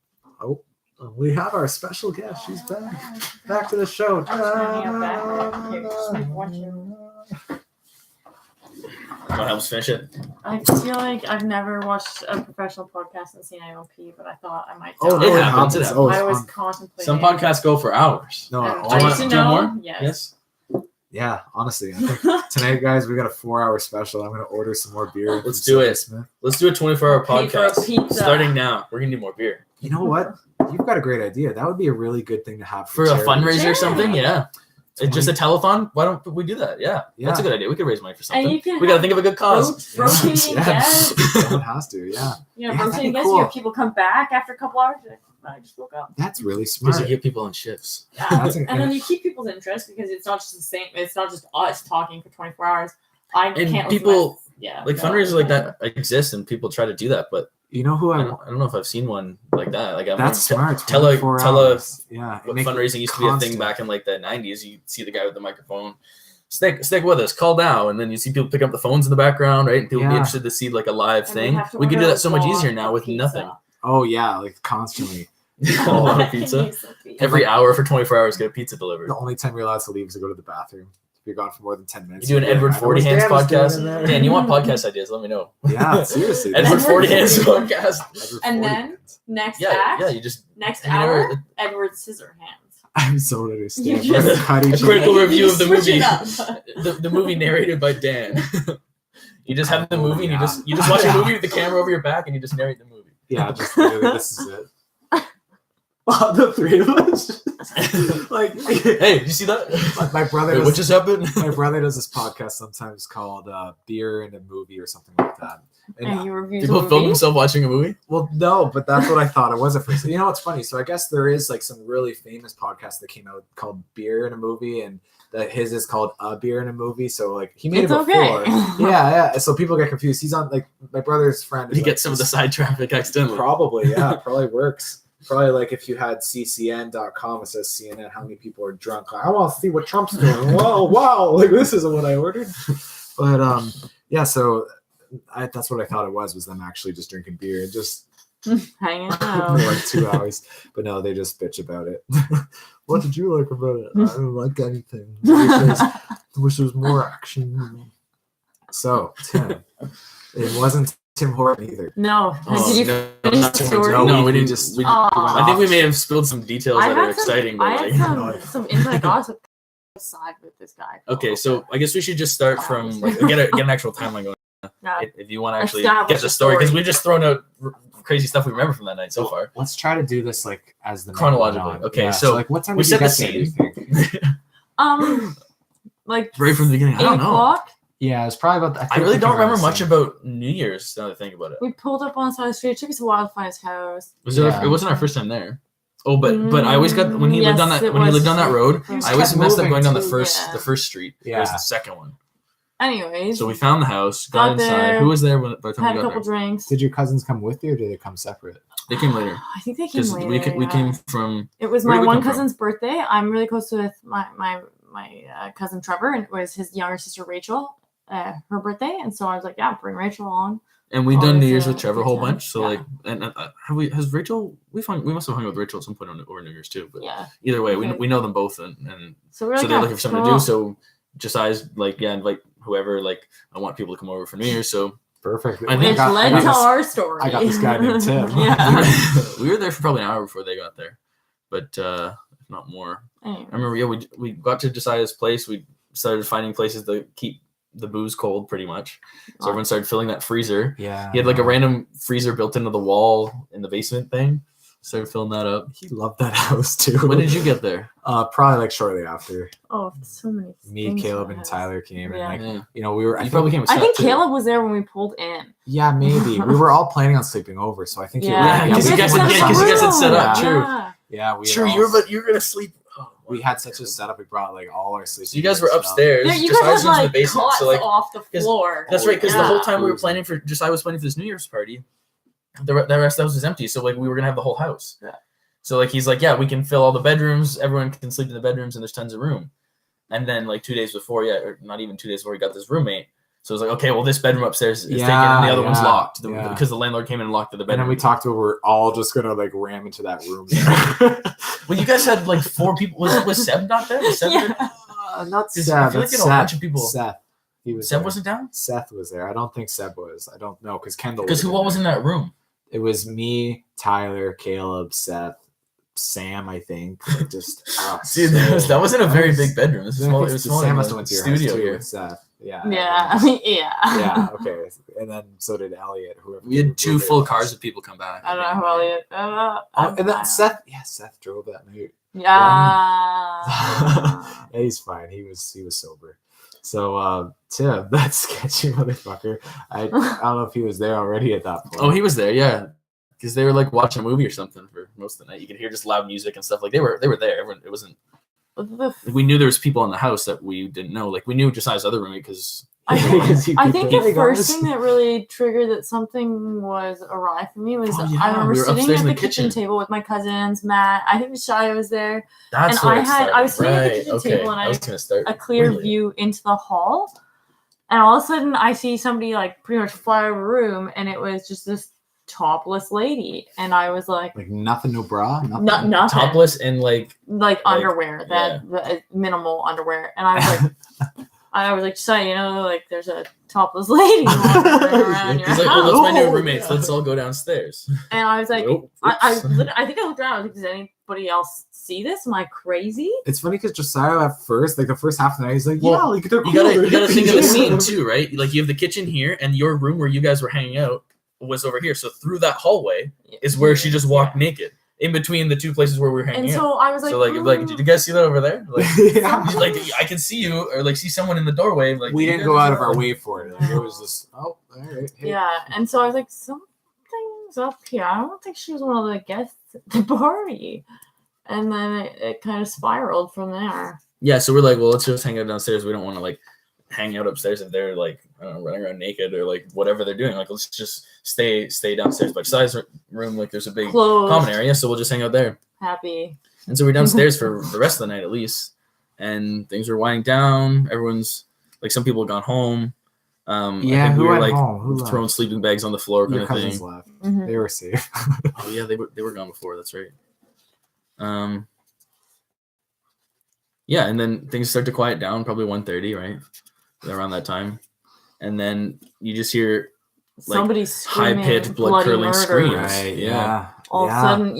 we have our special guest. She's back to the show. Want to help us finish it? I feel like I've never watched a professional podcast and seen IOP, but I thought I might. Oh, it happens. I was contemplating. Some podcasts go for hours. No, I used to know. More? Yes. Yeah, honestly, I think tonight, guys, we got a 4-hour special. I'm gonna order some more beer. Let's do it. Let's do a 24-hour podcast starting now. We're gonna need more beer. You know what? You've got a great idea. That would be a really good thing to have for a fundraiser or something. Yeah. It's just a telethon. Why don't we do that? Yeah, that's a good idea. We could raise money for something. We got to think of a good cause. Rotating guests. Someone has to. Yeah. Rotating guests. You have people come back after a couple hours. I just woke up. That's really smart. Because you get people on shifts. Yeah. And then you keep people's interest because it's not just the same. It's not just us talking for 24 hours. People, fundraisers like that exist and people try to do that, but you know who I don't know if I've seen one like that. Like that's smart. Tele yeah. Fundraising used to be a thing back in like the 90s. You see the guy with the microphone. Stick with us. Call now, and then you see people pick up the phones in the background, right? And people be interested to see like a live thing. We can do that so much easier now with nothing. Oh yeah, like constantly. A lot of pizza. Every hour for 24 hours, get a pizza delivered. The only time you're allowed to leave is to go to the bathroom. If you're gone for more than 10 minutes. You do an Edward 40 Hands podcast? Dan, you want podcast ideas? Let me know. Yeah, seriously. Edward 40 Hands podcast. And then next act. Yeah, you just next hour. Edward Scissorhands. I'm so understand. A critical review of the movie. The movie narrated by Dan. You just have the movie and you just watch a movie with the camera over your back and you just narrate the movie. Yeah, just literally, this is it. The 3 of us. Like, hey, did you see that? My brother. What just happened? My brother does this podcast sometimes called Beer and a Movie or something like that. And he reviews people film themselves watching a movie? Well, no, but that's what I thought it was at first. You know what's funny? So I guess there is like some really famous podcast that came out called Beer and a Movie, and his is called A Beer and a Movie. So like he made it before. Okay. Yeah. So people get confused. He's on like my brother's friend. He gets some of the side traffic accidentally. Probably, yeah. Probably works. Probably like if you had ccn.com, it says CNN, how many people are drunk. Like, I want to see what Trump's doing. Wow. Like this isn't what I ordered. But yeah, so that's what I thought it was them actually just drinking beer and just hanging out for like 2 hours. But no, they just bitch about it. What did you like about it? I don't like anything. I wish there was more action. So, Tim, it wasn't Tim Horton either. No. Did you finish the story? No, we didn't. I think we may have spilled some details that are exciting. But I had some inside gossip side with this guy. Okay, so I guess we should just start from get an actual timeline going. If you want to actually get the story, because we've just thrown out crazy stuff we remember from that night so far. Let's try to do this like as the chronologically. Okay, so like what time we set the scene? Like right from the beginning. I don't know. Yeah, it was probably about. I really don't remember much about New Year's. Now that I think about it, we pulled up on the side of the street. It took us a while to find his house. It wasn't our first time there. Oh, but I always got when he lived on that road. I always messed up going down the first street. Yeah, it was the second one. Anyways, so we found the house, got inside. Who was there by the time we got there? Had a couple drinks. Did your cousins come with you, or did they come separate? They came later. I think they came later. We came from. It was my one cousin's birthday. I'm really close with my cousin Trevor, and it was his younger sister Rachel. Her birthday, and so I was like, yeah, bring Rachel on. And we've done New Year's with Trevor a whole bunch. So like, and has Rachel? We must have hung out with Rachel at some point over New Year's too. But either way, we know them both, and so they're looking for something to do. So Josiah's like, invite whoever. Like, I want people to come over for New Year's. So perfect. Which led to our story. I got this guy named Tim. We were there for probably an hour before they got there, but if not more. I remember, we got to Josiah's place. We started finding places to keep the booze cold, pretty much. So everyone started filling that freezer. Yeah, he had like a random freezer built into the wall in the basement thing. Started filling that up. He loved that house too. When did you get there? Probably like shortly after. Oh, so many. Me, Caleb, and Tyler came, and like we were. You probably came. I think Caleb was there when we pulled in. Yeah, maybe we were all planning on sleeping over, so I think. Because you guys had set up. True. Yeah, we. True, you're gonna sleep. Oh, we had such a setup. We brought like all our sleep. So you guys were upstairs. Yeah, you guys had like cots off the floor. That's right, because the whole time we were planning for, I was planning for this New Year's party. The rest of the house was empty, so like we were gonna have the whole house. Yeah. So like he's like, yeah, we can fill all the bedrooms. Everyone can sleep in the bedrooms, and there's tons of room. And then like 2 days before, or not even 2 days before, he got this roommate. So it was like, okay, well, this bedroom upstairs is taken, and the other one's locked because the landlord came in and locked the bedroom. And then we talked about we're all just gonna like ram into that room. Well, you guys had like 4 people. Was Seb not there? Was Seb there? Not Seb. I feel like you had a bunch of people. Seth. He was. Seb there. Wasn't down. Seth was there. I don't think Seb was. I don't know because Kendall. Because what was in that room? It was me, Tyler, Caleb, Seth. Sam, I think. Like just see, that wasn't a very big bedroom. This is small. It was small. Sam must have went to your studio here. With Seth. Yeah. Yeah. Okay. And then so did Elliot. Whoever. We had 2 full cars of people come back. I don't know who Elliot. And then Seth. Yeah, Seth drove that night. Yeah. Yeah, he's fine. He was sober. So Tim, that sketchy motherfucker. I don't know if he was there already at that point. Oh, he was there. Yeah. Because they were like watching a movie or something for most of the night. You could hear just loud music and stuff. Like they were there. Everyone, it wasn't. We knew there was people in the house that we didn't know. Like we knew Josiah's other roommate because. I think the first thing that really triggered that something was awry for me was I remember sitting at the kitchen table with my cousins, Matt. I think Josiah was there. That's and I was sitting at the kitchen table and I had a clear view into the hall. And all of a sudden I see somebody like pretty much fly over the room, and it was just this topless lady, and I was like nothing, no bra, nothing. Topless and like underwear, the minimal underwear, and I was like I was like, so like there's a topless lady around your house. He's like, well, that's my new roommates, let's all go downstairs. And I was like, I think I looked around, I was like, does anybody else see this? Am I crazy? It's funny because Josiah at first, like the first half of the night, he's like, you gotta think of the scene too, right? Like you have the kitchen here, and your room where you guys were hanging out was over here. So through that hallway is where she just walked naked. In between the 2 places where we were hanging out. And so I was like, like, did you guys see that over there? Like, like I can see you, or like see someone in the doorway. Like we didn't go out of our way for it. Like, it was just, all right. Hey. Yeah, and so I was like, something's up here. I don't think she was one of the guests at the party. And then it kind of spiraled from there. Yeah, so we're like, well, let's just hang out downstairs. We don't want to like hang out upstairs if they're like, I don't know, running around naked or like whatever they're doing. Like, let's just stay downstairs. But Josiah's room, like, there's a big common area, so we'll just hang out there. Happy. And so we're downstairs for the rest of the night at least, and things were winding down. Everyone's like, some people had gone home. Who we were like throwing sleeping bags on the floor, kind of thing. Left. Mm-hmm. They were safe. Oh yeah, they were gone before. That's right. Yeah, and then things start to quiet down, probably 1:30, right? Around that time, and then you just hear like somebody's high-pitched, blood-curdling screams. Right, yeah. All of a sudden,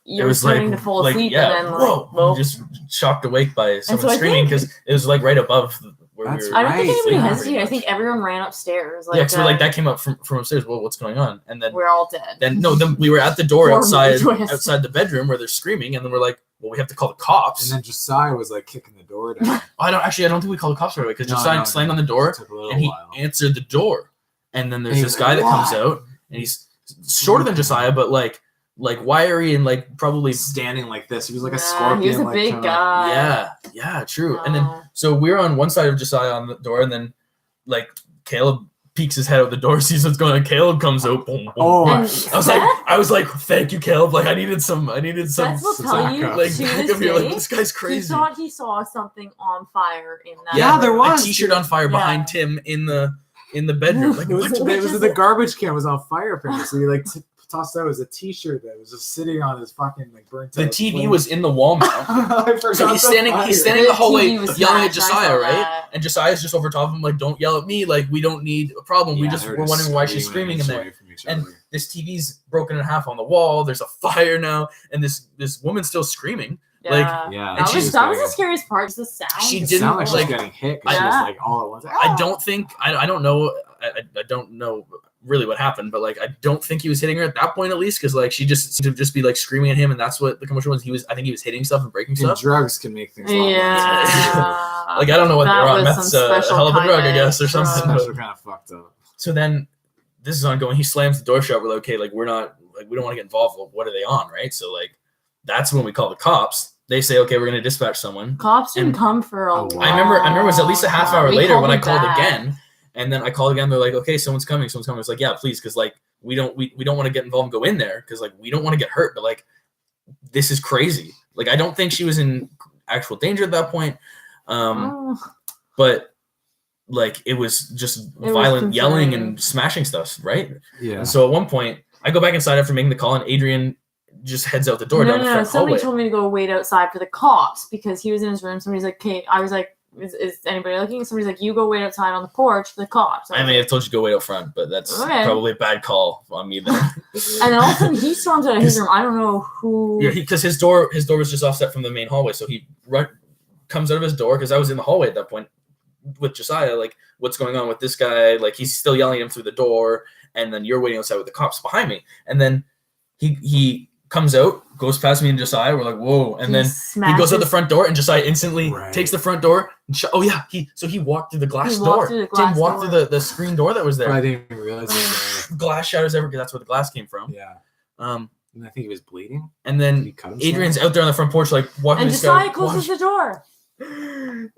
you're starting to fall asleep, and then whoa, just shocked awake by someone screaming because it was like right above where we were. I don't think anybody hesitated. I think everyone ran upstairs. Like, so like that came up from upstairs. Well, what's going on? And then we're all dead. Then we were at the door outside the bedroom where they're screaming, and then we're like, well, we have to call the cops. And then Josiah was like kicking the door down. I don't think we called the cops right away because Josiah slammed on the door and he answered the door. And then there's this guy that comes out, and he's shorter than Josiah, but like wiry and like probably standing like this. He was like a scorpion. He was a big guy. Yeah, true. And then so we're on one side of Josiah on the door, and then like Caleb peeks his head out the door, sees what's going on. Caleb comes out. Boom, boom. Oh, I was like, thank you, Caleb. Like I needed some. Seth will tell you, like back of here, like this guy's crazy. He thought he saw something on fire in that. Yeah, there was a t-shirt on fire behind Tim in the bedroom. Like, it was the garbage can was on fire apparently. So he like tossed out as a t-shirt that was just sitting on his fucking like burnt. The TV was in the wall now. So he's standing in the hallway yelling at Josiah, right? And Josiah's just over top of him, like, don't yell at me, like we don't need a problem. We're wondering why she's screaming in there. And this TV's broken in half on the wall. There's a fire now, and this woman's still screaming. That was the scariest part. Is the sound. She didn't sound like she was getting hit. She was like all at once. I don't know. I don't know really what happened, but like I don't think he was hitting her at that point, at least, because like she just seemed to just be like screaming at him, and that's what the commotion was. I think he was hitting stuff and breaking stuff. Drugs can make things. Yeah. Like I don't know what they're on. That's a hell of a drug, I guess, or something. Special kind of fucked up. So then this is ongoing. He slams the door shut. We're like, okay, like we don't want to get involved. Well, what are they on, right? So like that's when we call the cops. They say, okay, we're going to dispatch someone. Cops didn't come for a while. I remember it was at least a half hour later when I called again. And then I called again. They're like, okay, someone's coming. It's like, yeah, please. Cause like, we don't want to get involved and go in there. Cause like, we don't want to get hurt, but like, this is crazy. Like, I don't think she was in actual danger at that point. But like, it was just violent yelling and smashing stuff. Right. Yeah. And so at one point I go back inside after making the call, and Adrienne just heads out the door down the front somebody hallway. told me to go wait outside for the cops because he was in his room. Somebody's like, "Okay," I was like, "Is anybody looking?" Somebody's like, "You go wait outside on the porch for the cops." I may have told you to go wait out front, but that's probably a bad call on me then. And then all of a sudden he storms out of his room. I don't know who. Yeah, because his door was just offset from the main hallway, so he comes out of his door, because I was in the hallway at that point with Josiah. Like, what's going on with this guy? Like, he's still yelling at him through the door, and then you're waiting outside with the cops behind me, and then he comes out, goes past me and Josiah. We're like, whoa. And then he goes out the front door, and Josiah instantly takes the front door. And he walked through the glass door. Didn't walk through the screen door that was there. I didn't even realize it was there. Glass shatters everywhere, because that's where the glass came from. Yeah. And I think he was bleeding. And then Adrienne's out there on the front porch, like walking. And Josiah closes the door.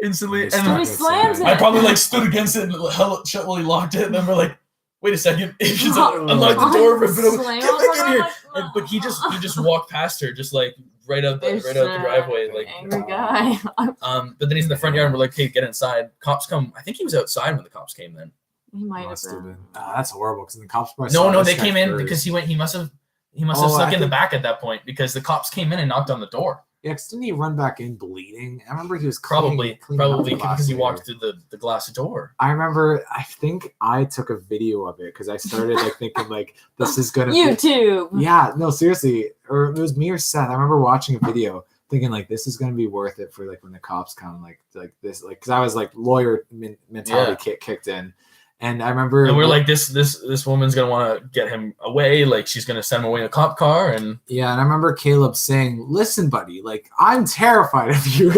Instantly. And then he slams it. I probably like stood against it and held it shut while he locked it. And then we're like, wait a second. Adrienne's unlocked the door, rip it open. Get back in here. But he just walked past her, just like right out the driveway, like angry guy. But then he's in the front yard, and we're like, "Hey, get inside." Cops come. I think he was outside when the cops came. Then he might have been. That's horrible, because the cops probably no, they came in because he must have stuck in the back at that point, because the cops came in and knocked on the door. Yeah, because didn't he run back in bleeding? I remember he was probably because he walked through the glass door. I remember. I think I took a video of it, because I started like thinking like this is gonna YouTube. Yeah, no, seriously, or it was me or Seth. I remember watching a video thinking like this is gonna be worth it for like when the cops come, like this, like because I was like lawyer mentality kicked in. And I remember, and we're like, this woman's gonna want to get him away. Like, she's gonna send him away in a cop car. And yeah, and I remember Caleb saying, "Listen, buddy, like I'm terrified of you."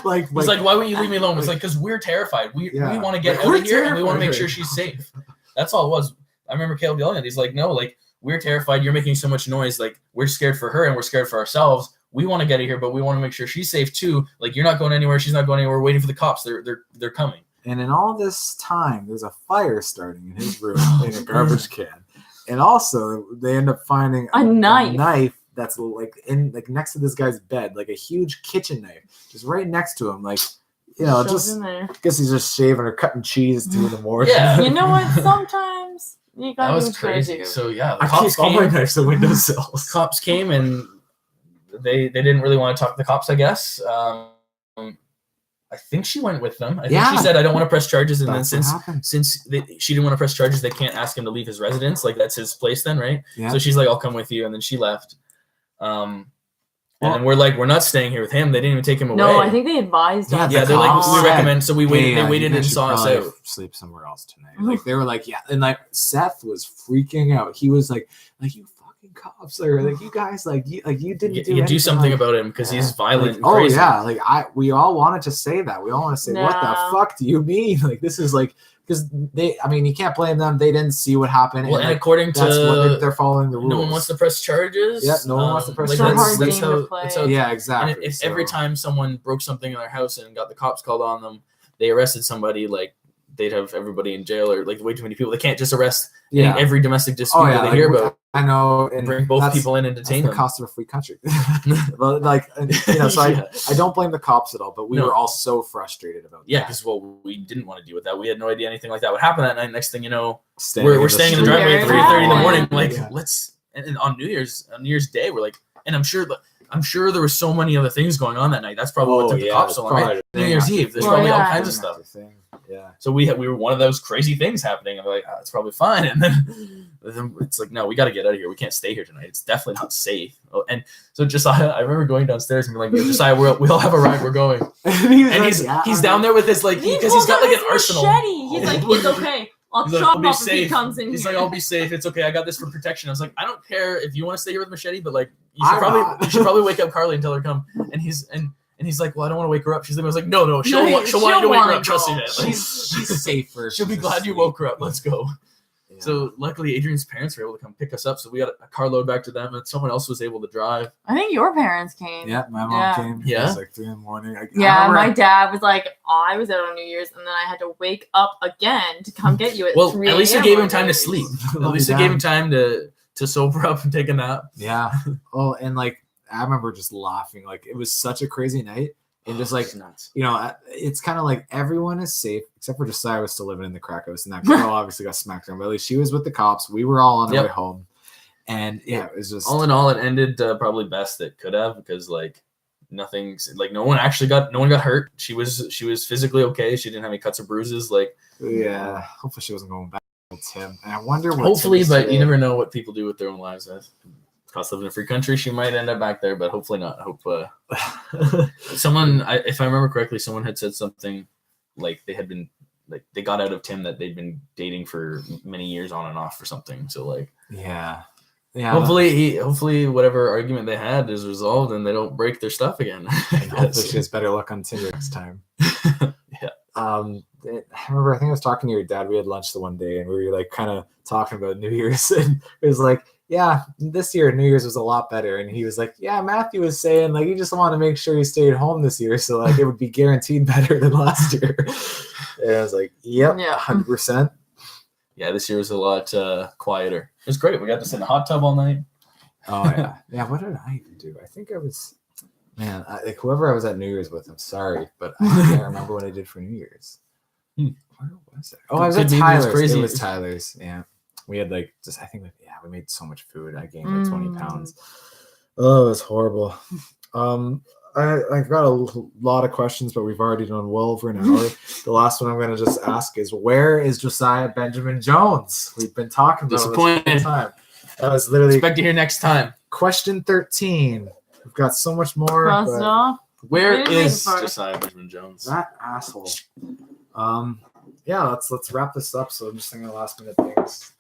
Like he's like, "Why won't you leave me alone?" It's like, because we're terrified. We want to get out of here, and we want to make sure she's safe. That's all it was. I remember Caleb yelling at. He's like, "No, like we're terrified. You're making so much noise. Like we're scared for her, and we're scared for ourselves. We want to get out of here, but we want to make sure she's safe too. Like, you're not going anywhere. She's not going anywhere. We're waiting for the cops. They're coming." And in all this time, there's a fire starting in his room in a garbage can. And also, they end up finding a knife that's like next to this guy's bed, like a huge kitchen knife, just right next to him. Like, just I guess he's just shaving or cutting cheese 2 in the morning. Yeah, you know what? Sometimes you got. That was crazy. So yeah, the cops came. My knives to windowsills. Cops came, and they didn't really want to talk to the cops, I guess. I think she went with them. I think she said, "I don't want to press charges." And that's then since she didn't want to press charges, they can't ask him to leave his residence. Like, that's his place then, right? Yeah. So she's like, "I'll come with you," and then she left. And then we're like, "We're not staying here with him." They didn't even take him away. No, I think they advised us. Yeah, they're like, "We recommend." So we waited. They waited and saw us out. Sleep somewhere else tonight. Like, they were like, "Yeah," and like Seth was freaking out. He was like you cops, or like you guys, like you didn't do something about him, because he's violent. Like, crazy. We all wanted to say that. We all want to say, what the fuck do you mean? Like, this is like, because you can't blame them. They didn't see what happened. Well, and according to they're following the rules. No one wants to press charges. Yeah, no one wants to press charges. That's how, yeah, exactly. And if every time someone broke something in their house and got the cops called on them, they arrested somebody, like, they'd have everybody in jail, or like way too many people. They can't just arrest every domestic dispute that they hear about. I know, and bring both people in and detain them. The cost of a free country. Well, like, so I don't blame the cops at all, but we were all so frustrated about that. Yeah, because we didn't want to deal with that. We had no idea anything like that would happen that night. Next thing you know, we're staying in the driveway at 3:30 in the morning. Like, let's. And on New Year's Day, we're like, and I'm sure there were so many other things going on that night. That's probably what took the cops so long. Right? New Year's Eve, there's probably all kinds of stuff. Yeah. So we were one of those crazy things happening. I'm like, it's probably fine. And then it's like, no, we got to get out of here. We can't stay here tonight. It's definitely not safe. Oh, and so Josiah, I remember going downstairs and being like, Josiah, we all have a ride. We're going. And he's down there with his, like, because he's got like an arsenal. Machete. He's like, it's okay. I'll chop him up if he comes in He's here. like, I'll be safe. It's okay. I got this for protection. I was like, I don't care if you want to stay here with machete, but like, you should probably wake up Carly and tell her to come. And he's like, well, I don't want to wake her up. I was like, no, she'll want you to wake her up. Trust me, man. Like, she's safer. She'll be glad you woke her up. Let's go. Yeah. So luckily, Adrienne's parents were able to come pick us up. So we got a carload back to them, and someone else was able to drive. I think your parents came. Yeah, my mom came. Yeah, it was like 3 a.m. My dad was like, I was out on New Year's, and then I had to wake up again to come get you at 3 a.m. At least they gave him time to sleep. At least they gave him time to sober up and take a nap. Yeah. Oh, and like I remember just laughing. Like it was such a crazy night. And just like, you know, it's kind of like everyone is safe except for Josiah was still living in the crack house, and that girl obviously got smacked down. But at least she was with the cops. We were all on our way home, and yeah, it was just all in all, it ended probably best it could have, because like nothing's like no one got hurt. She was physically okay. She didn't have any cuts or bruises. Like yeah, hopefully she wasn't going back to Tim. And I wonder what hopefully, but you never know what people do with their own lives. Cost living in a free country, she might end up back there, but hopefully not. I hope if I remember correctly, someone had said something like they had been like they got out of Tim that they'd been dating for many years on and off or something. So like yeah. Hopefully whatever argument they had is resolved and they don't break their stuff again. And hopefully she has better luck on Tinder next time. Yeah. I remember I think I was talking to your dad. We had lunch the one day and we were like kind of talking about New Year's, and it was like, yeah, this year New Year's was a lot better. And he was like, yeah, Matthew was saying like he just wanted to make sure he stayed home this year, so like it would be guaranteed better than last year. And I was like, yep, 100%. Yeah, this year was a lot quieter. It was great. We got to sit in a hot tub all night. Oh yeah, yeah. What did I even do? I think I was, like whoever I was at New Year's with. I'm sorry, but I can't remember what I did for New Year's. Where was I? Oh, I was at Tyler's. It was Tyler's. Yeah. We had like we made so much food. I gained like 20 pounds. Oh, it was horrible. I got a lot of questions, but we've already done well over an hour. The last one I'm going to just ask is, where is Josiah Benjamin Jones? We've been talking about Disappointed. This whole time. That was literally expect to hear next time. Question 13. We've got so much more. Where is Josiah Benjamin Jones? That asshole. Yeah, let's wrap this up. So I'm just thinking of last minute things.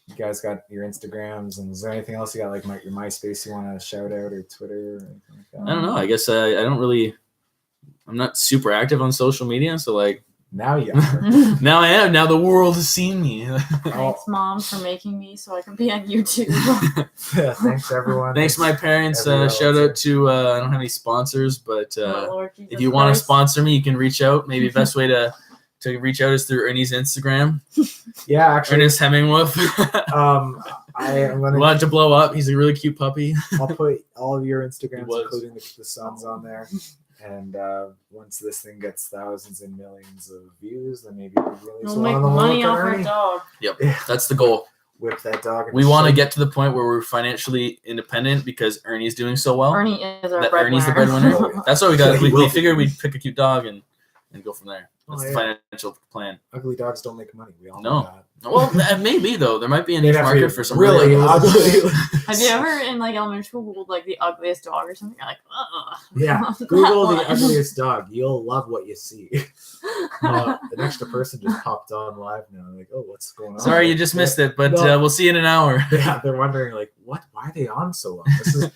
You guys got your Instagrams, and is there anything else you got, like your MySpace you want to shout out, or Twitter or anything like that? I don't know. I guess I'm not super active on social media, so like now you are. Now I am. Now the world has seen me. Thanks, Mom, for making me so I can be on YouTube. Yeah, thanks everyone. Thanks my parents. Shout out to I don't have any sponsors, but if you want to sponsor me, you can reach out. Maybe the best way to reach out is through Ernie's Instagram. Yeah, actually. Ernest Hemingwolf. I'm gonna want to blow up. He's a really cute puppy. I'll put all of your Instagrams, including the son's, on there. And once this thing gets thousands and millions of views, then maybe we'll make money off our dog. Yep, that's the goal. Whip that dog. We want to get to the point where we're financially independent because Ernie's doing so well. Ernie is our breadwinner. Ernie's the breadwinner. That's why we got. We figured we'd pick a cute dog and go from there. That's the financial plan. Ugly dogs don't make money. We all know that. Well, maybe though. There might be a niche market for some really ugly. Have you ever in like elementary school Googled like the ugliest dog or something? You're like, yeah. Google the ugliest dog. You'll love what you see. An extra person just popped on live now. Like, oh, what's going on? Sorry, you just missed it, but we'll see you in an hour. Yeah, they're wondering like, what? Why are they on so long?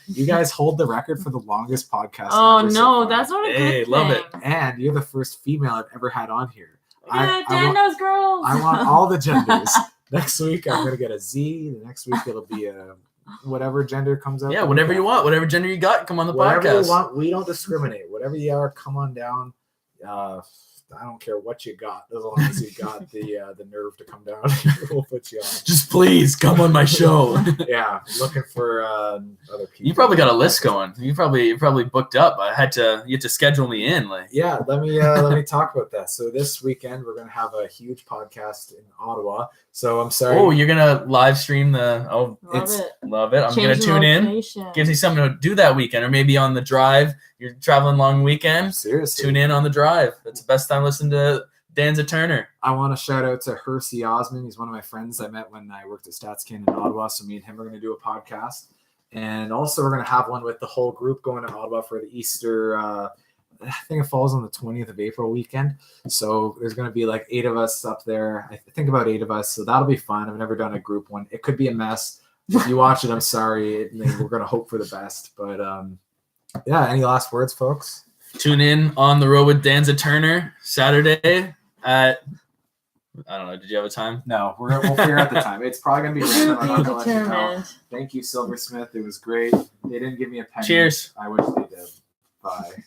You guys hold the record for the longest podcast. Oh no, that's not a good thing. Love it. And you're the first female I've ever had on here. Yeah, Dan knows girls. I want all the genders. Next week I'm gonna get a Z. The next week it'll be a whatever gender comes up. Yeah, whatever you want, whatever gender you got, come on the podcast. Whatever you want, we don't discriminate. Whatever you are, come on down. I don't care what you got, as long as you got the nerve to come down. We'll put you on. Just please come on my show. Yeah, looking for other people. You probably got a list going. You're probably booked up. You had to schedule me in. Like, yeah, let me talk about that. So this weekend we're gonna have a huge podcast in Ottawa. So I'm sorry. Oh, you're gonna live stream the? Oh, love it. I'm gonna tune in. Gives you something to do that weekend, or maybe on the drive. You're traveling long weekend. Seriously, tune in on the drive. That's the best time to listen to Dansaturner. I want to shout out to Hersey Osmond. He's one of my friends I met when I worked at StatsCan in Ottawa. So me and him are going to do a podcast, and also we're going to have one with the whole group going to Ottawa for the Easter I think it falls on the 20th of April weekend. So there's going to be like 8 of us up there. I think about 8 of us. So that'll be fun. I've never done a group one. It could be a mess. If you watch it, I'm sorry. We're going to hope for the best. But yeah, any last words, folks? Tune in on the road with Dansaturner Saturday at, I don't know. Did you have a time? No, we'll figure out the time. It's probably going to be random. I'm not gonna let you know. Thank you, Silversmith. It was great. They didn't give me a penny. Cheers. I wish they did. Bye.